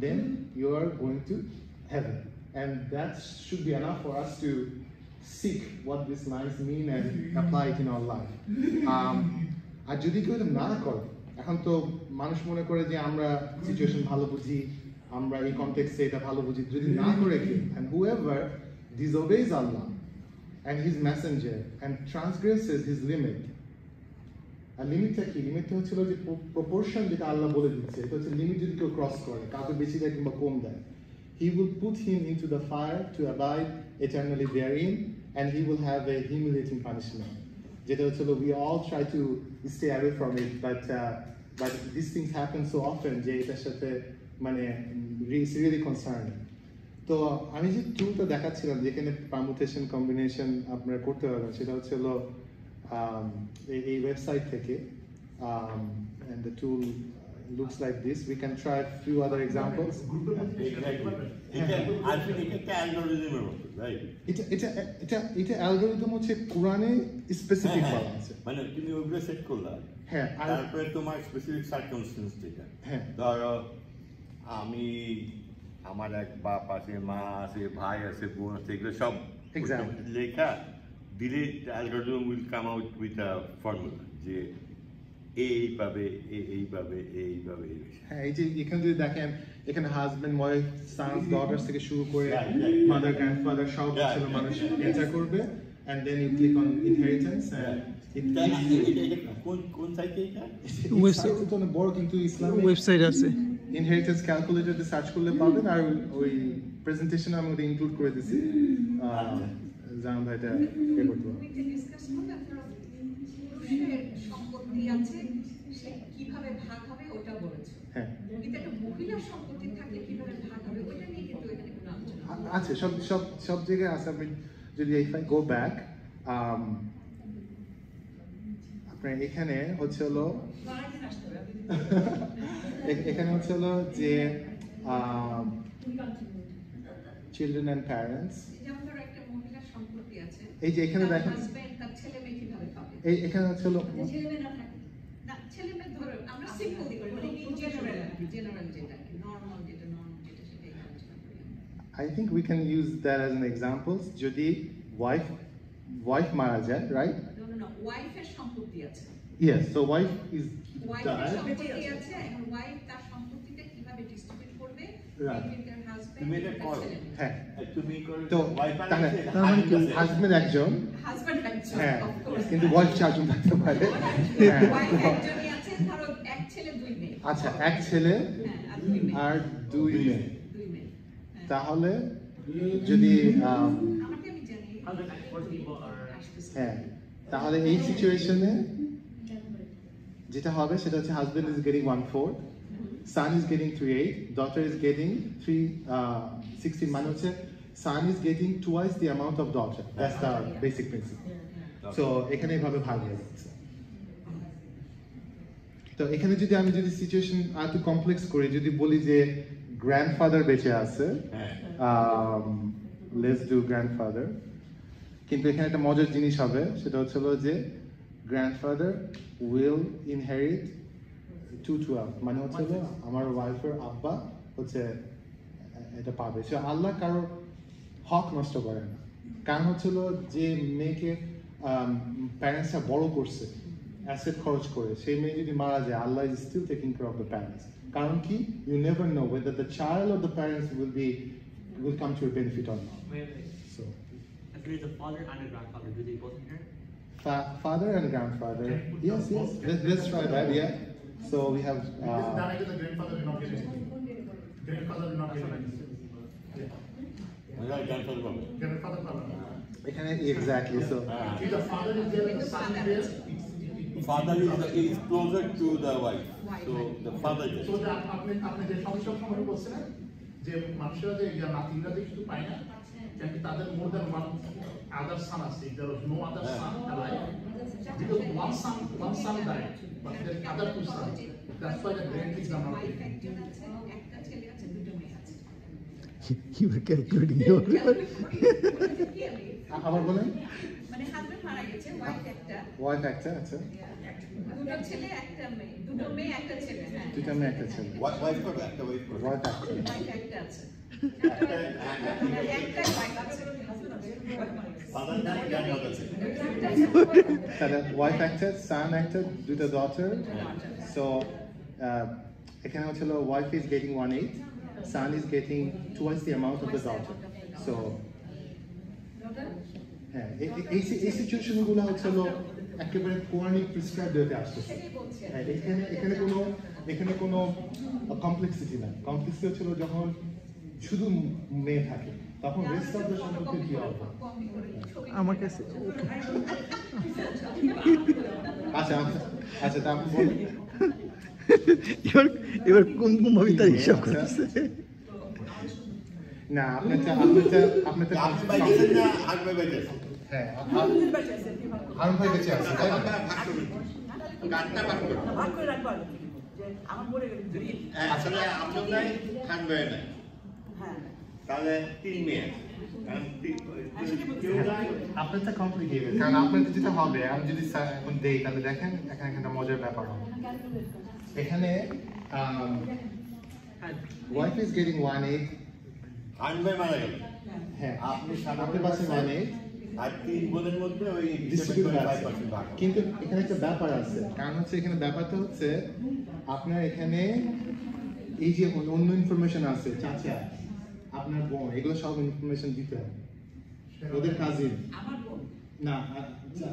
then you are going to heaven, and that should be enough for us to seek what these lines mean and apply it in our life. আর যদি কেউ এটা না করে, এখন তো মানুষ মনে করে যে আমরা সিচুয়েশন ভালো বুঝি, আমরা এই কনটেক্সটে এটা ভালো বুঝি, যদি না করে কেউ, and whoever disobeys Allah and His messenger and transgresses His limit. আর লিমিটটা কি? লিমিটটা হচ্ছিল যে প্রপোর্শন যেটা আল্লাহ বলে দিচ্ছে, এটা হচ্ছে লিমিট যদি কেউ ক্রস করে, কাউকে বেশি দেয় কিংবা কম দেয়, He will put him into the fire to abide eternally therein, and he will have a humiliating punishment. যেটা হচ্ছিল we all try to stay away from it, but these things happen so often যে এটার সাথে মানে it's really concerning. তো আমি যে টুলটা দেখাচ্ছিলাম যেখানে পারমুটেশন কম্বিনেশন আপনারা করতে পারবেন, সেটা হচ্ছিল এই ওয়েবসাইট থেকে, and the tool looks like this. We can try a few other examples. এটা অ্যালগরিদম হচ্ছে কোরআনে স্পেসিফিক বলা আছে, মানে তুমি ওগুলো সেট করলা, হ্যাঁ, তারপরে তোমার স্পেসিফিক সার্কামস্টেন্স যেটা, হ্যাঁ, ধরো আমি আমার এক বাপ আছে, মা আছে, ভাই আছে, বোন আছে, এগুলো সব লেখা দিলে algorithm will come out with a formula যে এইভাবে এইভাবে এইভাবে। হ্যাঁ, এই যে এখানে যদি দেখেন, এখানে হাজবেন্ড, ওয়াইফ, সানস, ডটার্স থেকে শুরু করে মাদার, গ্র্যান্ডফাদার সব ছিল মানুষ এন্টার করবে, and then you click on inheritance and কোন সাইটে এটা? ওয়েবসাইট তো না বড়, কিন্তু ইসলামিক ওয়েবসাইট আছে, ইনহেরিটেন্স ক্যালকুলেটরে সার্চ করলে পাবেন, আর ওই প্রেজেন্টেশনে আমি ওটা ইনক্লুড করে দিছি, জানান ভাই এটা পে করতে হবে। সম্পত্তি আছে সে কিভাবে ভাগ হবে ওটা বলেছে, হ্যাঁ, কিন্তু একটা মহিলার সম্পত্তি থাকলে কিভাবে ভাগ হবে ওটা নিয়ে কিন্তু এখানে কোনো আলোচনা আছে, সব জায়গায় আছে। আপনি যদি if I go back, আপনার এখানে হচ্ছে হলো এখানে হচ্ছে হলো যে চিলড্রেন অ্যান্ড প্যারেন্টস, যেমন ধরো একটা মহিলার সম্পত্তি আছে, এই যে এখানে দেখেন হাজবেন্ড তার ছেলে মেয়ে কিভাবে পাবে, এই এখানে হচ্ছে হলো ছেলে মেয়ে না থাকে না, ছেলে মেয়ে ধরো আমরা সিম্পল দিই, মানে ইন জেনারেল যেটা নরমাল যেটা সেটাই আলোচনা করি। I think we can use that as an example. যদি wife মারা যায়, right? No, wife এর সম্পত্তি আছে। Yes, so wife is wife এর সম্পত্তি আছে, এবং wife তার সম্পত্তিটা কিভাবে ডিস্ট্রিবিউট করবে between their husband and their ছেলে। হ্যাঁ, তুমি করো তো wife তার মানে কি হাজবেন্ড একজন, হ্যাঁ, কিন্তু wife চারজন থাকতে পারে, হ্যাঁ, wife একজনই আছে, ধরো এক ছেলে দুই মেয়ে, আচ্ছা, এক ছেলে আর দুই মেয়ে, তাহলে যদি হ্যাঁ, তাহলে এই সিচুয়েশনে যেটা হবে সেটা হচ্ছে husband is getting 1/4, son is getting 3/8, daughter is getting 3/16, মানে হচ্ছে son is getting twice the amount of daughter. That's the basic principle. So এখানে এইভাবে ভাগ হয়ে যাচ্ছে। তো এখানে যদি আমি সিচুয়েশন আর একটু কমপ্লেক্স করি, যদি বলি যে গ্র্যান্ডফাদার বেঁচে আছে, লেটস ডু গ্র্যান্ডফাদার, কিন্তু এখানে একটা মজার জিনিস হবে, সেটা হচ্ছে যে গ্র্যান্ডফাদার উইল ইনহেরিট 2/12, মানে হচ্ছে আমার ওয়াইফের আব্বা হচ্ছে এটা পাবে। সে আল্লাহ কারো হক নষ্ট করে না, কারণ হচ্ছে যে মেয়েকে প্যারেন্টসরা বড় করছে অ্যাসেট খরচ করে, সেই মেয়ে যদি মারা যায়, Allah is still taking care of the parents. কারণ কি, you never know whether the child or the parents will come to a benefit or not. So there is a father and a grandfather, do they both inherit? Father and grandfather, yes, let's try that. Yeah, so we have grandfather will not get anything. Grandfather will not get anything. Grandfather exactly. So if the father is there, the son is there. Father is closer to the wife. So the father just. So আপনি যে সমস্যার সম্পর্কে বলছিলেন যে মানুষেরা যে নাতিরা যে কিছু পায় না, কিন্তু তাদের more than one other son আছে. There was no other son alive because one son died, but there are other two sons. That's why the grandkids are not taken. একটা ছেলে আছে, দুটো মেয়ে আছে। You were calculating your আবার বলেন মানে হাজবেন্ড মারা গেছে, ওয়াইফ একটা আচ্ছা দুটো ছেলে একটা মেয়ে, দুটো মেয়ে একটা ছেলে, হ্যাঁ দুটা মেয়ে একটা ছেলে Wife করবে একটা wife করবে। ওয়াইফ একটা ওয়াইফ একটা আছে, একটা ওয়াইফ আছে, Father নাই, grandmother আছে। তাহলে ওয়াইফ একটা, সান একটা, দুটো ডটার। সো এখানে হচ্ছে wife is getting 1/8, son is getting twice the amount of the daughter. So হ্যাঁ এই সিচুয়েশনগুলো হচ্ছে একেবারে কোরআনিক প্রিসক্রাইবড হতে আসছে। হ্যাঁ এখানে কোনো কমপ্লেক্সিটি না, কমপ্লেক্সিটি হচ্ছিল যখন শুধু মেয়ে থাকে তখন রেস্ট অফ দ্য সম্পর্কে কি হবে। আমার কাছে আচ্ছা আচ্ছা তারপর বলুন এবার কোন ভাবে তার হিসাব করতেছে না আপনার আপনি ভাই গেছেন না হারুন ভাই গেছেন? হ্যাঁ হারুন ভাই বেঁচে আছে তাই না? ভাগ করে রাখবো আগে থেকে, যে আমার মরে গেলে যদি আসলে আপনার নাই, খান ভাই নাই। হ্যাঁ তাহলে 3 মেয়ে আছে। কারণ কেউ নাই। আপনারটা কমপ্লিকেটেড, কারণ আপনার যেটা হবে আমি যদি এখন দেই তাহলে দেখেন এখানে একটা মজার ব্যাপার হবে। এখানে ওয়াইফ ইজ গেটিং 1/8, হারুন ভাই মারা গেল। হ্যাঁ আপনি আপনার পাশে 1/8 আর 3 বোনের মধ্যে ওই ডিস্ট্রিবিউট আছে, 5% ভাগ। কিন্তু এখানে একটা ব্যাপার আছে, কারণ হচ্ছে এখানে ব্যাপারটা হচ্ছে আপনার এখানে এই যে অন্য ইনফরমেশন আছে, চাচা আপনার বোন, এগুলো সব ইনফরমেশন দিতে হবে ওদের কাজিন আমার বোন না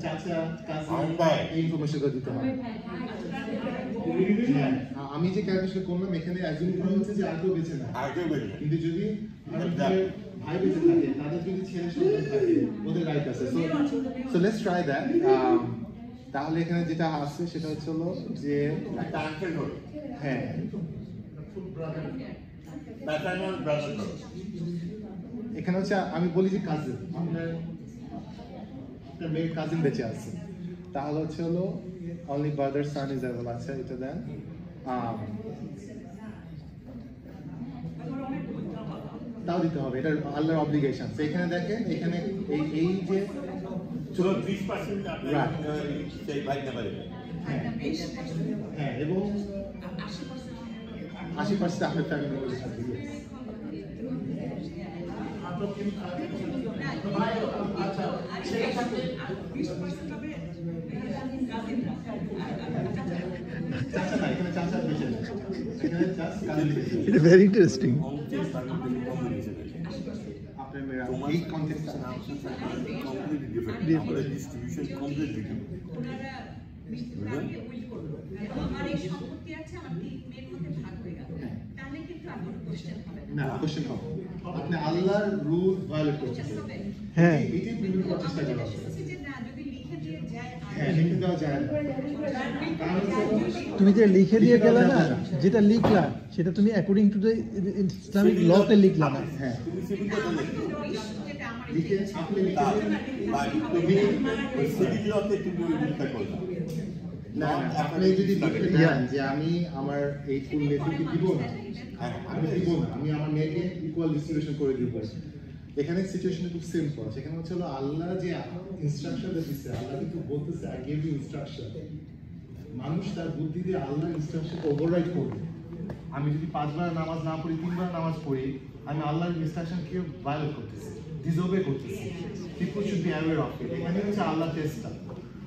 চাচা কাজিন আমার এই ইনফরমেশনটা দিতে হবে। হ্যাঁ, আমি যে ক্যালকুলেশন করলাম এখানে একজন করা হচ্ছে যে আর কেউ বেঁচে না, আর কেউ বেঁচে না। কিন্তু যদি ভাই বেঁচে থাকে তাদের যদি ছেলে সন্তান থাকে ওদের রাইট আছে। So let's try that. তাহলে এখানে যেটা আসছে সেটা হচ্ছে যে একটা আঙ্কেল হলো। হ্যাঁ প্যাটার্নাল ব্রাদার হলো। এখানে হচ্ছে আমি বলি যে কাজিন, আপনার মেয়ের কাজিন বেঁচে আছে, তাহলে হচ্ছে only brother son is avail আছে, এটা দেন তাও দিতে হবে, এটা আল্লাহর অব্লিগেশন। এখানে দেখেন এখানে এই যে চলো 20% আপনার সেই ভাই না পারে। হ্যাঁ এবং 80% আপনার ফ্যামিলি আচ্ছা সেই সাথে 20% হবে চাচা না, এখানে চাচা বেঁচে নেই, এখানে চাচা কাজিন বেঁচে নেই। এটা ভেরি ইন্টারেস্টিং আপনার মেয়েরা এই কনটেক্সটে কমপ্লিটলি ডিফারেন্ট। আমাদের ডিস্ট্রিবিউশন কমপ্লিটলি ডিফারেন্ট। ওনারা মৃত্যুর আগে উইল করলো, আমার এই সম্পত্তি আছে, আমার 3 মেয়ের মধ্যে ভাগ হয়ে গেল, তাহলে কিন্তু আর কোনো কোশ্চেন হবে না, কোশ্চেন হবে আপনি আল্লাহর রুল ভায়োলেট করছেন। হ্যাঁ এটাই বিভিন্ন প্রচেষ্টা করা হচ্ছে। যে না যদি লিখে দিয়ে যায় আর হ্যাঁ লিখে দেওয়া যায় না, কারণ তুমি যে লিখে দিয়ে গেলে না, যেটা লিখলা সেটা তুমি অ্যাকর্ডিং টু দ্য ইসলামিক লতে লিখলা না। হ্যাঁ তুমি সিভিল লতে যেটা আমার লিখে আপনি লিখে তুমি ওই সিভিল লতে তুমি লিখতে করলা। না আপনি যদি লিখে দেন যে আমি আমার এই ফুল নেটওয়ার্কে দিব না, আমি দিব না, আমি আমার মেয়েকে ইকুয়াল ডিস্ট্রিবিউশন করে দিব, এখানে সিচুয়েশনটা খুব সিম্পল। সেখানে হচ্ছে আল্লাহ যে ইনস্ট্রাকশন দিচ্ছে, আল্লাহ কিন্তু বলতেছে আই গিভ ইউ ইনস্ট্রাকশন। মানুষ তার বুদ্ধি দিয়ে আল্লাহর ইনস্ট্রাকশনকে ওভাররাইড করবে। আমি যদি 5 বার নামাজ না পড়ি, 3 বার নামাজ পড়ি, আমি আল্লাহর ইনস্ট্রাকশনকে ভায়োলেট করতেছি, ডিসওবে করতেছি। People should be aware of it. এখানে হচ্ছে আল্লাহ টেস্টটা,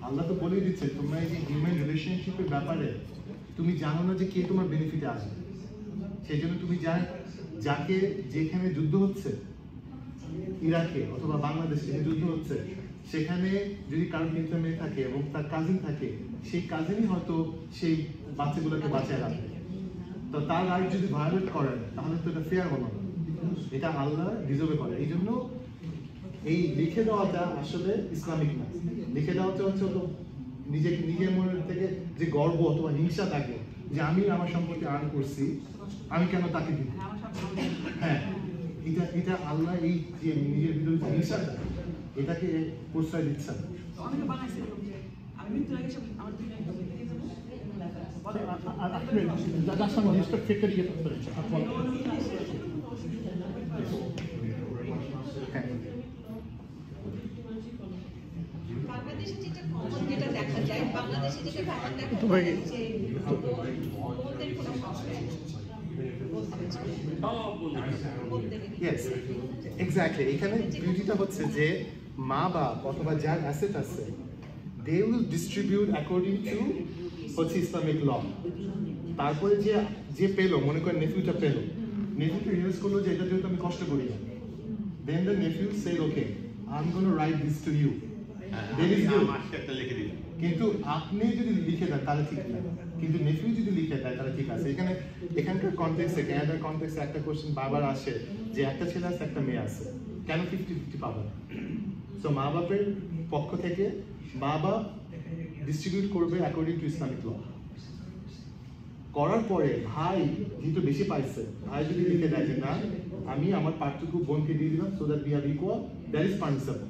আল্লাহ তো বলেই দিচ্ছে তোমরা এই যে হিউম্যান রিলেশনশিপের ব্যাপারে তুমি জানো না যে কে তোমার বেনিফিটে আসবে, সেই জন্য তুমি যাকে যেখানে যুদ্ধ হচ্ছে ইরাকে অথবা বাংলাদেশে যুদ্ধ হচ্ছে, সেখানে যদি কারোর 3টা মেয়ে থাকে এবং তার কাজিন থাকে, সেই কাজিনই হয়তো সেই বাচ্চাগুলোকে বাঁচিয়ে রাখবে। তো তার রাইট যদি ভায়োলেট করেন তাহলে তো এটা ফেয়ার হলো না, এটা আল্লাহ ডিজার্ভ করে। এই জন্য এই লিখে দেওয়াটা আসলে ইসলামিক না। লিখে দেওয়াটা হচ্ছে নিজের মনের থেকে যে গর্ব অথবা হিংসা থাকে যে আমি আমার সম্পত্তি আর্ন করছি, আমি কেন তাকে দিব? হ্যাঁ, এটা আল্লাহ এই যে নিজের ভিতরে যে হিংসাটা, এটাকে প্রশ্রয় দিচ্ছে না। অনেকে বানাইছে যে আমি মৃত্যুর আগে সব আমার দুই লাখ দিয়ে দেবো। That's not just a figure you get. বাংলাদেশে যেটা কমন যেটা দেখা যায়, বাংলাদেশে যেটা কমন দেখা তো ভাই যায় যে বলতে কোনো সংস্কার Yes, exactly. এখানে বিউটিটা হচ্ছে যে মা বাপ অথবা যার অ্যাসেট আছে, they will distribute according to হচ্ছে ইসলামিক ল। তারপরে যে পেলো, মনে করেন নেফিউটা পেলো, নেফিউটা রিয়েলাইজ করলো যে এটা যেহেতু আমি কষ্ট করি না, then the nephew said, okay, I'm going to write this to you. Then is good. কিন্তু আপনি যদি লিখে দেন তাহলে ঠিক না, কিন্তু নেফিউ যদি লিখে দেয় তাহলে ঠিক আছে। এখানকার কনটেক্সটে, ক্যানাডার কনটেক্সটে একটা কোশ্চেন বারবার আসে যে একটা ছেলে আছে একটা মেয়ে আছে, কেন 50-50 পাবে? সো মা বাপের পক্ষ থেকে মা বাপ ডিস্ট্রিবিউট করবে অ্যাকর্ডিং টু ইসলামিক ল। করার পরে ভাই যেহেতু বেশি পাইছে, ভাই যদি লিখে দেয় যে না আমি আমার পার্টটুকু বোনকে দিয়ে দিলাম, so that we have equal, that is punishable.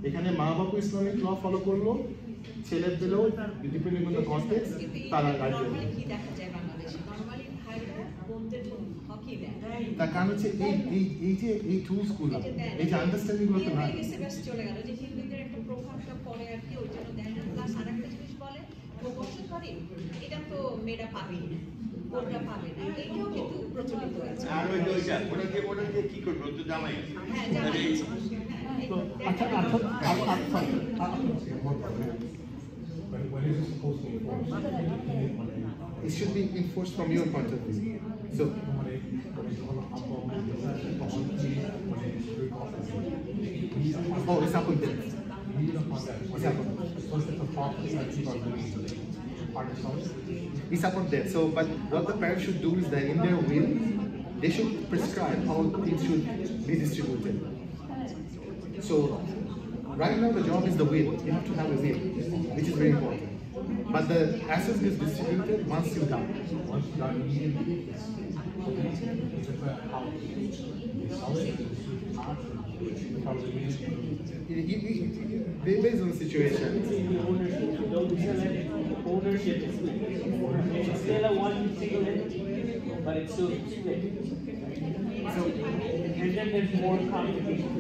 এখানে মা বাপু ইসলামিক ল ফলো করলো, ছেলে পেলেও ডিপেন্ডিং অন দ্য কনটেক্সট তারা নরমালি কি দেখা যায় বাংলাদেশে, নরমালি ভাইরা বোনদের হকি দেয়। তার কারণ হচ্ছে এই যে এই টুলসগুলো, এই যে আন্ডারস্ট্যান্ডিংগুলো তো নাই। চলে গেল যে হিন্দুদের একটা প্রভাবটা পড়ে আর কি, ওই জন্য দেয় না। প্লাস আর একটা জিনিস বলে প্রমোশন করে, এটা তো মেয়েরা পাবে না, বোনরা পাবে না, এটাও কিন্তু প্রচলিত আছে। আর ওই ওটা দিয়ে কি করবে? ও তো জামাই। হ্যাঁ, জামাই। It should be enforced from your point of view. So, it's happened there. It's happened there. So, but what the parents should do is that in their will, they should prescribe how things should be distributed. So, right now the job is the will. You have to have a will, which is very important. But the assets is distributed once you die. Based on the situation. Ownership is still a one single entity, but it's still split. So, and then there's more complication.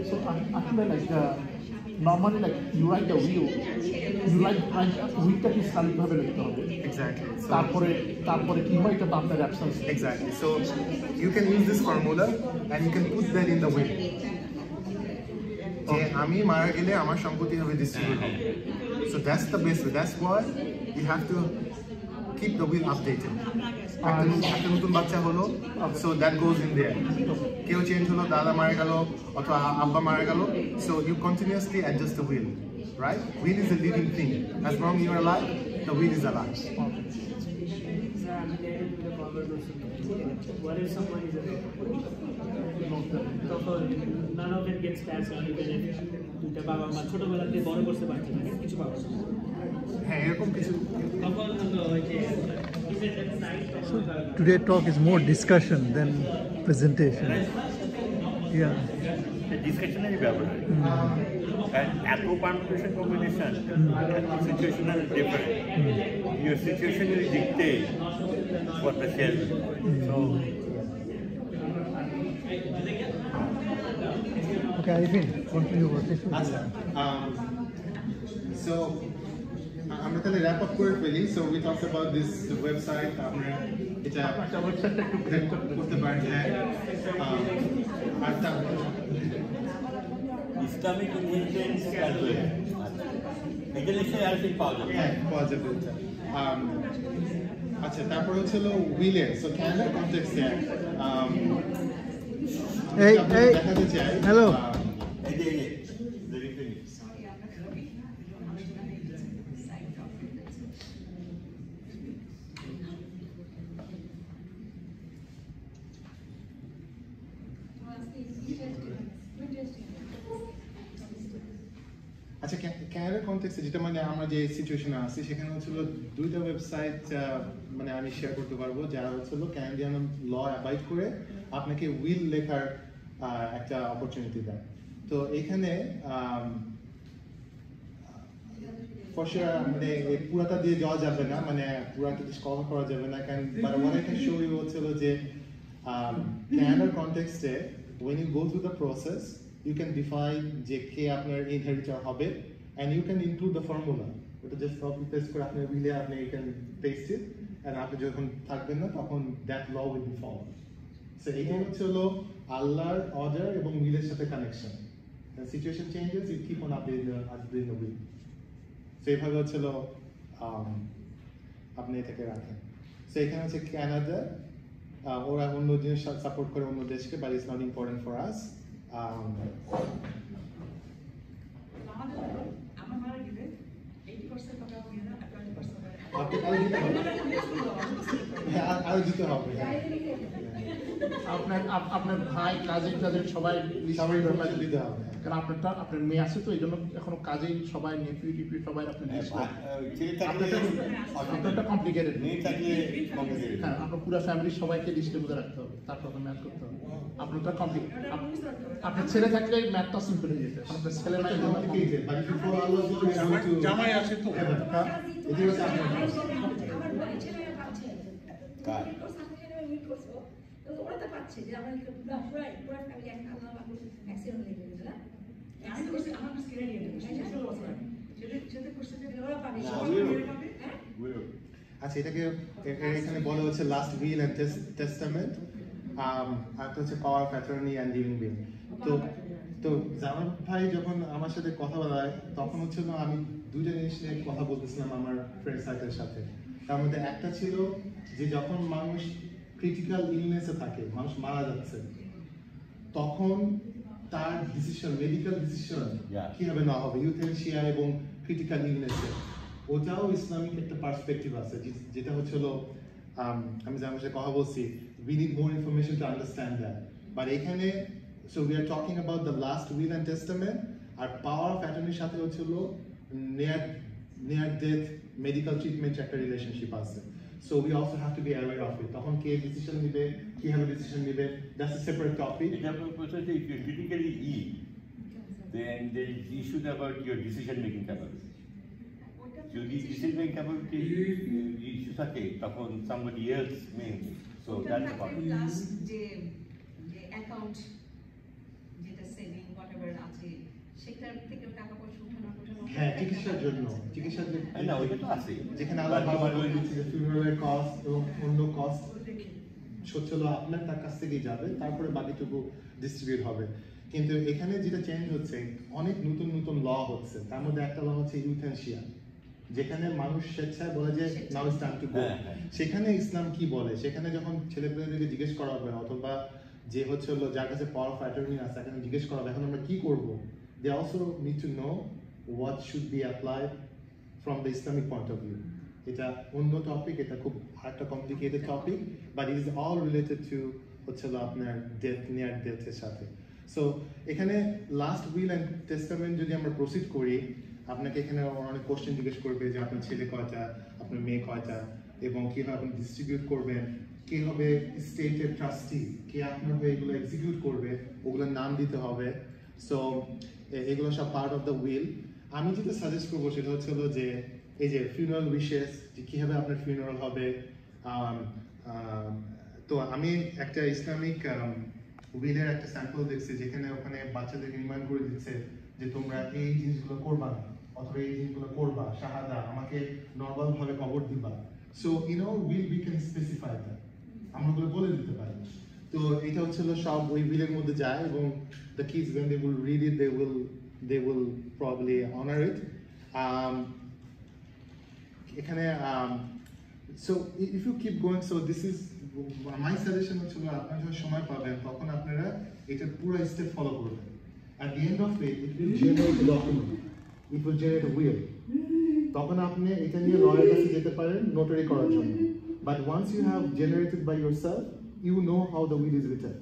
So I feel like normally like you write the will, you write willটা কি স্থায়ীভাবে লিখতে হবে। Exactly. তারপরে কি হয় এটা আপনার absence. Exactly. So you can use this formula and you can put that in the will. যে আমি মারা গেলে আমার সম্পত্তি হবে ডিস্ট্রিবিউট হবে। So that's the best way. That's why you have to keep the will updated. একটা নতুন বাচ্চা হলো, so that goes in there. কেউ চেঞ্জ হলো, দাদা মারা গেল অথবা আব্বা মারা গেল, so you continuously adjust the will, right? Will is a living thing. As long as you are alive, the will is alive. What if someone is a none of it gets passed on, even if দুইটা বাবা মা ছোটবেলাতে বড় করতে পারছে না, কিছু পাবো হ্যাঁ এরকম কিছু। Today talk is more discussion than presentation. Yeah. Discussionary ব্যাপার। And এত permutation combination, situational different. Your situation will dictate what the share will be. So. Okay, Arifin, continue what this was. So I'm going to wrap up quickly. So we talked about this website. It's a website that put the brand tag. Islamic influence calculator. Intellectual everything পাওয়া যাবে। হ্যাঁ পাওয়া যাবে। আচ্ছা তারপর হচ্ছে উইলের। So ক্যানাডার কনটেক্সটে Hey, দেখাতে চাই। hello. আচ্ছা, ক্যানাডার কনটেক্সটে যেটা মানে আমরা যে সিচুয়েশনে আছি সেখানে হচ্ছিল দুইটা ওয়েবসাইট মানে আমি শেয়ার করতে পারবো যারা হচ্ছিল ক্যানাডিয়ান ল অ্যাবাইড করে আপনাকে উইল লেখার একটা অপরচুনিটি দেয়। তো এখানে মানে পুরাটা দিয়ে যাওয়া যাবে না, মানে পুরাটা কভার করা যাবে না, কারণ অনেকটা শো হচ্ছিল যে ক্যানাডার কনটেক্সটে when you go through the process you can define যে কে আপনার ইনহেরিটর হবে and you can include the formula. ওটা জাস্ট কপি পেস্ট করে আপনি উইলে আপনি you can paste it and আপনি যখন থাকবেন না তখন that law will be followed. So এটা হচ্ছে হলো আল্লাহর অর্ডার এবং উইলের সাথে connection. Situation changes you keep on updating the will. So এইভাবে হচ্ছে হলো আপনি এটাকে রাখেন। So এখানে হচ্ছে কানাডা, ওরা অন্য জিনিস সাপোর্ট করে অন্য দেশকে, but it's not important for us. আরো দিতে হবে। আপনার ভাই কাজের সবাই দিতে হবে, কারণ আপনার মেয়ে আছে তো এই জন্য এখনো কাজেই সবাই নেপিউ টিপিউ সবাই আপনার আপনারটা কমপ্লিকেটেড। হ্যাঁ, আপনার পুরো ফ্যামিলির সবাইকে লিস্টের মধ্যে রাখতে হবে, তারপর ম্যাথ করতে হবে। আপনারটা কমপ্লিকেট। আপনার ছেলে থাকলে ম্যাথটা সিম্পল হয়ে যেত, আপনার ছেলে নাই জামাই আছে তো। ওরা তো পাচ্ছে যে আমরা পুরো ফ্যামিলি একটা আল্লাহ অ্যাক্সিডেন্ট লেগে গেছিল। আমি করছি আমার কাছে কিনে নিয়ে যেতে করছে যে ওরা পাবে। আচ্ছা, এটাকে এখানে বলা হচ্ছে লাস্ট উইল এন্ড টেস্টামেন্ট, আর হচ্ছে power of attorney and living will. তো জামান ভাই যখন আমার সাথে কথা বলায় তখন হচ্ছে আমি দুইটা জিনিস নিয়ে কথা বলতেছিলাম আমার ফ্রেন্ড সার্কেলের সাথে। তার মধ্যে একটা ছিল যে যখন মানুষ ক্রিটিক্যাল ইলনেসে থাকে, মানুষ মারা যাচ্ছে, তখন তার ডিসিশন, মেডিকেল ডিসিশন কি হবে না হবে, ইউথেনেশিয়া এবং ক্রিটিক্যাল ইলনেসে, ওটাও ইসলামিক একটা পার্সপেক্টিভ আছে, যেটা হচ্ছে হলো আমি যার সাথে কথা বলছি, we need more information to understand that. But এখানে so we are talking about the last will and testament, আর পাওয়ার অফ অ্যাটর্নির সাথে হচ্ছে হলো near death medical treatment একটা রিলেশনশিপ আছে। So we also have to be aware of it. তখন কে decision নিবে, কিভাবে ডিসিশন নিবে, that's a separate topic. If you're critically ill, then there is the issue about your decision making capability. যদি decision making capability issue থাকে তখন somebody else may. So that's the problem. যে account যেটা saving whatever আছে সেটার থেকে টাকা পয়সা উঠানো। হ্যাঁ, চিকিৎসার জন্য, চিকিৎসার না ওইটা তো আছে, যেখানে আলাদা বাবা বলে দিচ্ছে যে ফিউনারাল কস্ট এবং অন্য কস্ট হলো আপনার তার কাছ থেকেই যাবে, তারপরে বাকিটুকু ডিস্ট্রিবিউট হবে। কিন্তু এখানে যেটা চেঞ্জ হচ্ছে, অনেক নতুন নতুন ল হচ্ছে, তার মধ্যে একটা ল হচ্ছে ইউথেনেশিয়া, যেখানে মানুষ স্বেচ্ছায় বলে যে now it's time to go. সেখানে ইসলাম কি বলে, সেখানে যখন ছেলেপেলেদেরকে জিজ্ঞেস করা হবে অথবা যে হচ্ছে হলো যার কাছে পাওয়ার অফ অ্যাটর্নি আছে এখন জিজ্ঞেস করা হবে এখন আমরা কি করবো, they also need to know what should be applied from the Islamic point of view. এটা অন্য টপিক, এটা খুব একটা complicated topic, but it is all related to হচ্ছে আপনার ডেথ, নিয়ার ডেথের সাথে। সো এখানে লাস্ট উইল অ্যান্ড টেস্টামেন্ট যদি আমরা প্রসিড করি, আপনাকে এখানে অনেক কোশ্চেন জিজ্ঞেস করবে যে আপনার ছেলে কয়টা, আপনার মেয়ে কয়টা, এবং কীভাবে আপনি ডিস্ট্রিবিউট করবেন, কে হবে স্টেটের ট্রাস্টি, কে আপনার হয়ে এগুলো এক্সিকিউট করবে, ওগুলোর নাম দিতে হবে। সো এগুলো সব পার্ট অফ দ্য উইল। আমি যেটা সাজেস্ট করবো সেটা হচ্ছে হলো যে এই যে ফিউনারাল উইশেস, যে কীভাবে আপনার ফিউনারাল হবে। তো আমি একটা ইসলামিক উইলের একটা স্যাম্পল দেখছি যেখানে ওখানে বাচ্চাদেরকে রিমাইন্ড করে দিচ্ছে যে তোমরা এই জিনিসগুলো করবা না, অথবা এই জিনিসগুলো করবা, শাহাদা, আমাকে নর্মাল ভাবে কবর দিবা। So in our will we can specify that, আমরা ওগুলো বলে দিতে পারি। তো এটা হচ্ছে হলো সব ওই উইলের মধ্যে যায়, এবং the kids when they will read it they will probably honor it. এখানে so if you keep going, so this is my suggestion হচ্ছে আপনারা যখন সময় পাবেন তখন আপনারা এটা পুরো স্টেপ ফলো করবেন। at the end of it will generate a document, it will generate a will, তখন আপনি এটা নিয়ে লয়ারের কাছে যেতে পারেন নোটারি করার জন্য। but once you have generated by yourself, you know how the will is written,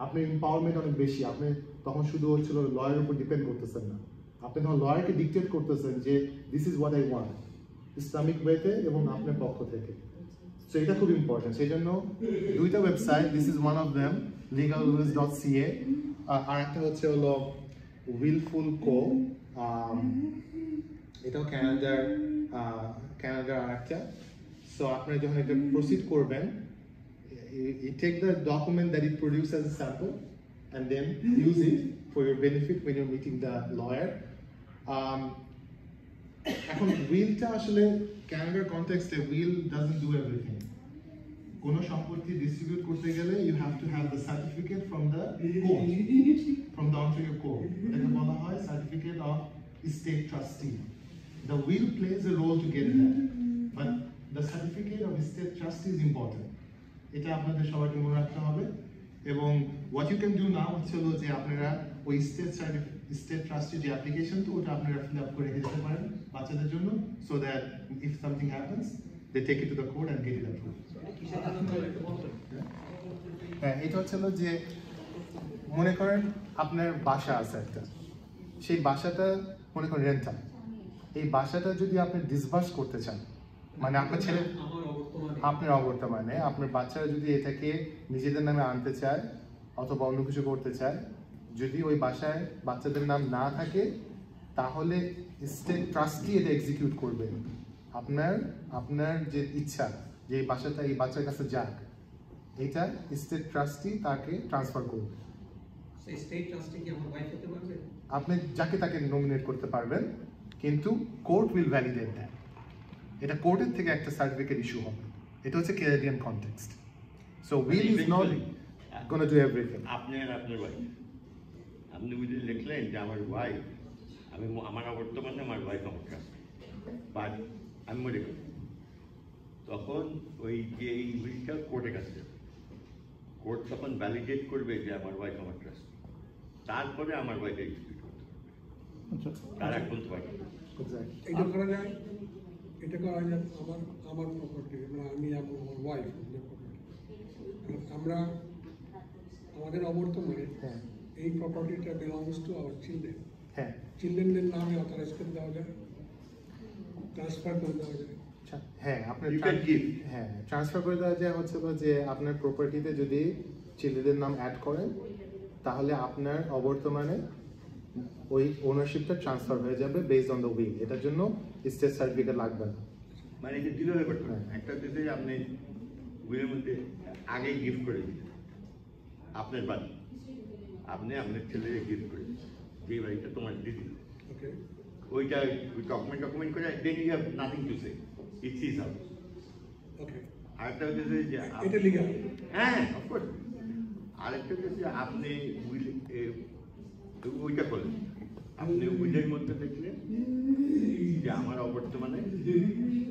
আপনার এম্পাওয়ারমেন্ট অনেক বেশি, আপনি তখন শুধু হচ্ছিল লয়ারের উপর ডিপেন্ড করতেছেন না, আপনি তখন লয়ারকে ডিকটেট করতেছেন যে this is what I want, Islamic ওয়েতে এবং আপনার পক্ষ থেকে। সো এটা খুব ইম্পর্টেন্ট। সেই জন্য দুইটা website, this is one of them, legalrules.ca, আর একটা হচ্ছে হলো উইলফুল কো, এটাও ক্যানাডার আর একটা। সো আপনারা যখন এটা প্রসিড করবেন, you take the document that it produces as a sample and then use it for your benefit when you're meeting the lawyer. এখন উইলটা আসলে ক্যানাডার কনটেক্সটে উইল doesn't do everything. কোনো সম্পত্তি ডিস্ট্রিবিউট করতে গেলে you have to have the certificate from the court, from the Ontario court. এটাকে বলা হয় certificate of estate trustee. The will plays a role to get that, but the certificate of estate trustee is important. এটা আপনাদের সবাইকে মনে রাখতে হবে। এবং what you can do now হচ্ছে হলো যে আপনারা ওই স্টেট ট্রাস্টি যে অ্যাপ্লিকেশন, তো ওটা আপনারা ফিল আপ করে রেখে দিতে পারেন বাচ্চাদের জন্য, so that if something happens they take it to the court and get it approved. হ্যাঁ, এটা হচ্ছে হলো যে মনে করেন আপনার বাসা আছে একটা, সেই বাসাটা মনে করেন রেন্টাল। এই বাসাটা যদি আপনি ডিসবার্স করতে চান, মানে আপনার ছেলে, আপনার অবর্তমানে আপনার বাচ্চারা যদি এটাকে নিজেদের নামে আনতে চায় অথবা অন্য কিছু করতে চায়, যদি ওই বাসায় বাচ্চাদের নাম না থাকে, তাহলে স্টেট ট্রাস্টি এটা এক্সিকিউট করবে। আপনার যে ইচ্ছা যে এই বাসাটা এই বাচ্চার কাছে যাক, এটা স্টেট ট্রাস্টি তাকে ট্রান্সফার করবে। আপনি যাকে তাকে নমিনেট করতে পারবেন, কিন্তু কোর্ট উইল ভ্যালিডেট দ্যাট। এটা কোর্টের থেকে একটা সার্টিফিকেট ইস্যু হবে। এটা হচ্ছে Canadian context. So will is not gonna do everything. আপনার ওয়াইফ, আপনি যদি লিখলেন যে আমার ওয়াইফ, আমার বর্তমানে আমার ওয়াইফ আমার কাছে, বাট আমি মরে গেল, তখন ওই যে এই উইলটা কোর্টের কাছে যাবে। কোর্ট তখন ভ্যালিডেট করবে যে আমার ওয়াইফ আমার কাছে, তারপরে আমার ওয়াইফ এক্সিকিউট করতে পারবে, তার এক বলতে পারবে। এটা করা যায়, এটা করা যায় আমার প্রপার্টি, আমি আমার ওয়াইফ আমরা আমাদের অবর্তমানে এই প্রপার্টিটা বিলংস টু আওয়ার চিলড্রেন। হ্যাঁ, চিলড্রেনদের নামে অথরাইজ করে দেওয়া যায়, ট্রান্সফার করে দেওয়া যায়। হ্যাঁ, আপনার ট্রান্সফার করে দেওয়া যায় হচ্ছে যে আপনার প্রপার্টিতে যদি চিলড্রেনের নাম অ্যাড করেন, তাহলে আপনার অবর্তমানে ওই ওনারশিপটা ট্রান্সফার হয়ে যাবে বেসড অন দ্য উইল। এটার জন্য স্টেট সার্টিফিকেট লাগবে না। মানে এটা দুইভাবে করতে পারেন। একটা হচ্ছে যে আপনি উইলের মধ্যে আগেই গিফট করে দিলেন আপনার বাড়ি, আপনি আপনার ছেলেকে গিফট করে দিচ্ছেন, যে বাড়িটা তোমার দিয়ে দিল, ওইটা ডকুমেন্ট করে, then you have nothing to say, it's his house. আরেকটা হচ্ছে যে এটা লিগ্যাল, হ্যাঁ অফকোর্স। আরেকটা হচ্ছে যে আপনি উইল ওইটা করলেন, আপনি উইলের মধ্যে দেখলেন যে আমার অবর্তমানে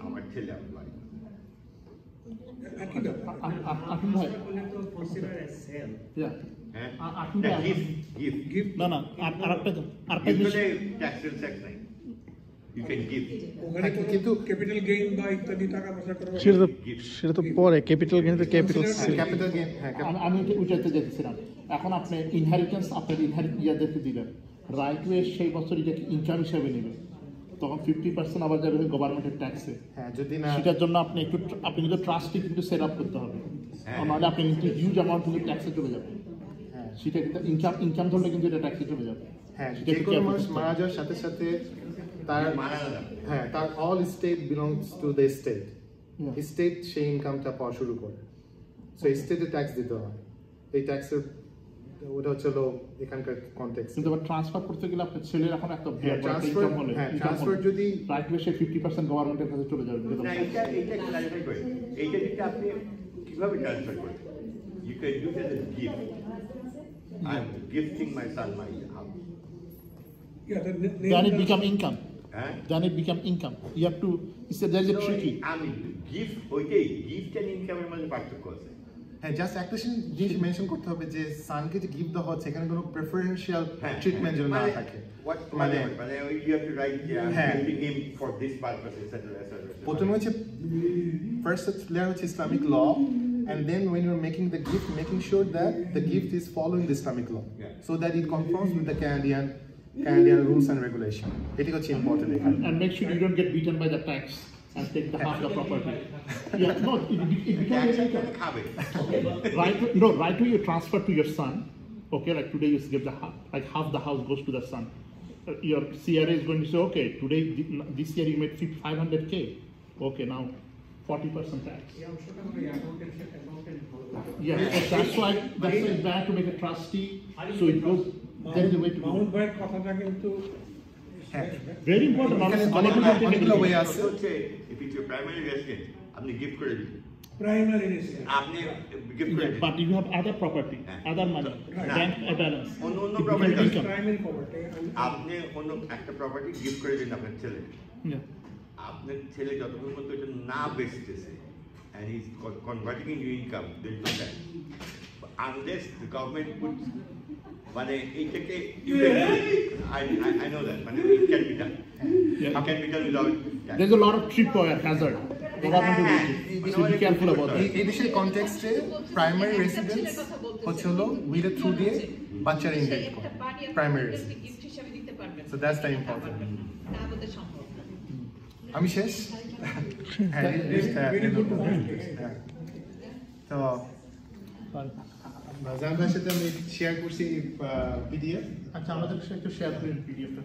আমার ছেলে আমার বাড়ি। সেটা তো পরে ক্যাপিটাল গেইন, আমি উঠাতে যেতেছিলাম। এখন আপনি ইনহেরিটেন্স আপনার ইয়াদেরকে দিলেন, রাইট ওয়ে সেই বছর এটাকে ইনকাম হিসাবে নেবেন, তখন 50% আবার যাবে গভর্নমেন্টের ট্যাক্সে। হ্যাঁ, যদি না সেটার জন্য আপনি কিন্তু ট্রাস্টে কিন্তু সেট আপ করতে হবে, নাহলে আপনি কিন্তু হিউজ অ্যামাউন্ট কিন্তু ট্যাক্সে চলে যাবে। হ্যাঁ, সেটা কিন্তু ইনকাম ধরলে কিন্তু এটা ট্যাক্সে চলে যাবে। হ্যাঁ, যে কোনো মানুষ মারা যাওয়ার সাথে সাথে তার all state belongs to the state. State সেই ইনকামটা পাওয়া শুরু করে, সো স্টেটে ট্যাক্স দিতে হয়। এই ট্যাক্সের ওটা হচ্ছে এখানকার কনটেক্সট। কিন্তু আবার ট্রান্সফার করতে গেলে আপনার ছেলের এখন একটা ট্রান্সফার যদি রাইট ওয়ে 50% গভর্নমেন্টের কাছে চলে যাবে। এইটা ক্লারিফাই করে, এইটা যদি আপনি কিভাবে ট্রান্সফার করেন, you can do that as gift. I am gifting my son my house. Then it become income. Then it become income. You have to. There is a tricky. I mean, gift. Okay, gift and income এর মধ্যে পার্থক্য আছে। হ্যাঁ, just একটা জিনিস mention করতে হবে যে সানকে যে গিফট দেওয়া হচ্ছে এখানে কোনো প্রেফারেন্সিয়াল ট্রিটমেন্ট যেন না থাকে। মানে you have to write gifting him for this purpose, etc. প্রথমে হচ্ছে ফার্স্ট লেয়ার হচ্ছে Islamic law, and then when you're making the gift, making sure that the gift is following the Islamic law, so that it conforms with the Canadian Canadian rules and regulation. এটি হচ্ছে important এখানে। And make sure you don't get beaten by the tax and take the half the property. Yeah, no, it becomes illegal. Okay. Right away you transfer to your son. Okay, like today you give the half the house goes to the son. Your CRA is going to say, okay, today this year you made 500K. Okay, now 40% tax. Yeah, so that's why it's bad to make a trustee. So it goes. There is a way to do it. Very important. অনেকগুলো way আছে। If it's your primary residence, আপনি gift করে দিবেন। Primary residence. আপনি gift করে দিবেন। But if you have other property, other money, bank balance, অন্য property আছে। Primary property. আপনি অন্য একটা প্রপার্টি গিফট করে দিন আপনার ছেলে। Yeah. আপনার ছেলে যতক্ষণ পর্যন্ত এটা না বেচতেছে and he's converting into income, there is no tax. Unless the government puts মানে এইটাকে I know that মানে it can be done. Yeah. It can be done without tax. There's a lot of tripwire hazard. So be careful about that. এই দেশের কনটেক্সটে primary residence হচ্ছে হলো with through দিয়ে বাচ্চার inherit করে প্রাইমারি রেসিডেন্স। গিফট হিসেবে দিতে পারবেন। So that's the important. তা বোধহয় সম্ভব না। আমি শেষ। হ্যাঁ, তো জাহান ভাইয়ের সাথে আমি শেয়ার করছি পিডিএফ। আচ্ছা আমাদের সাথে একটু শেয়ার করেন পিডিএফটা।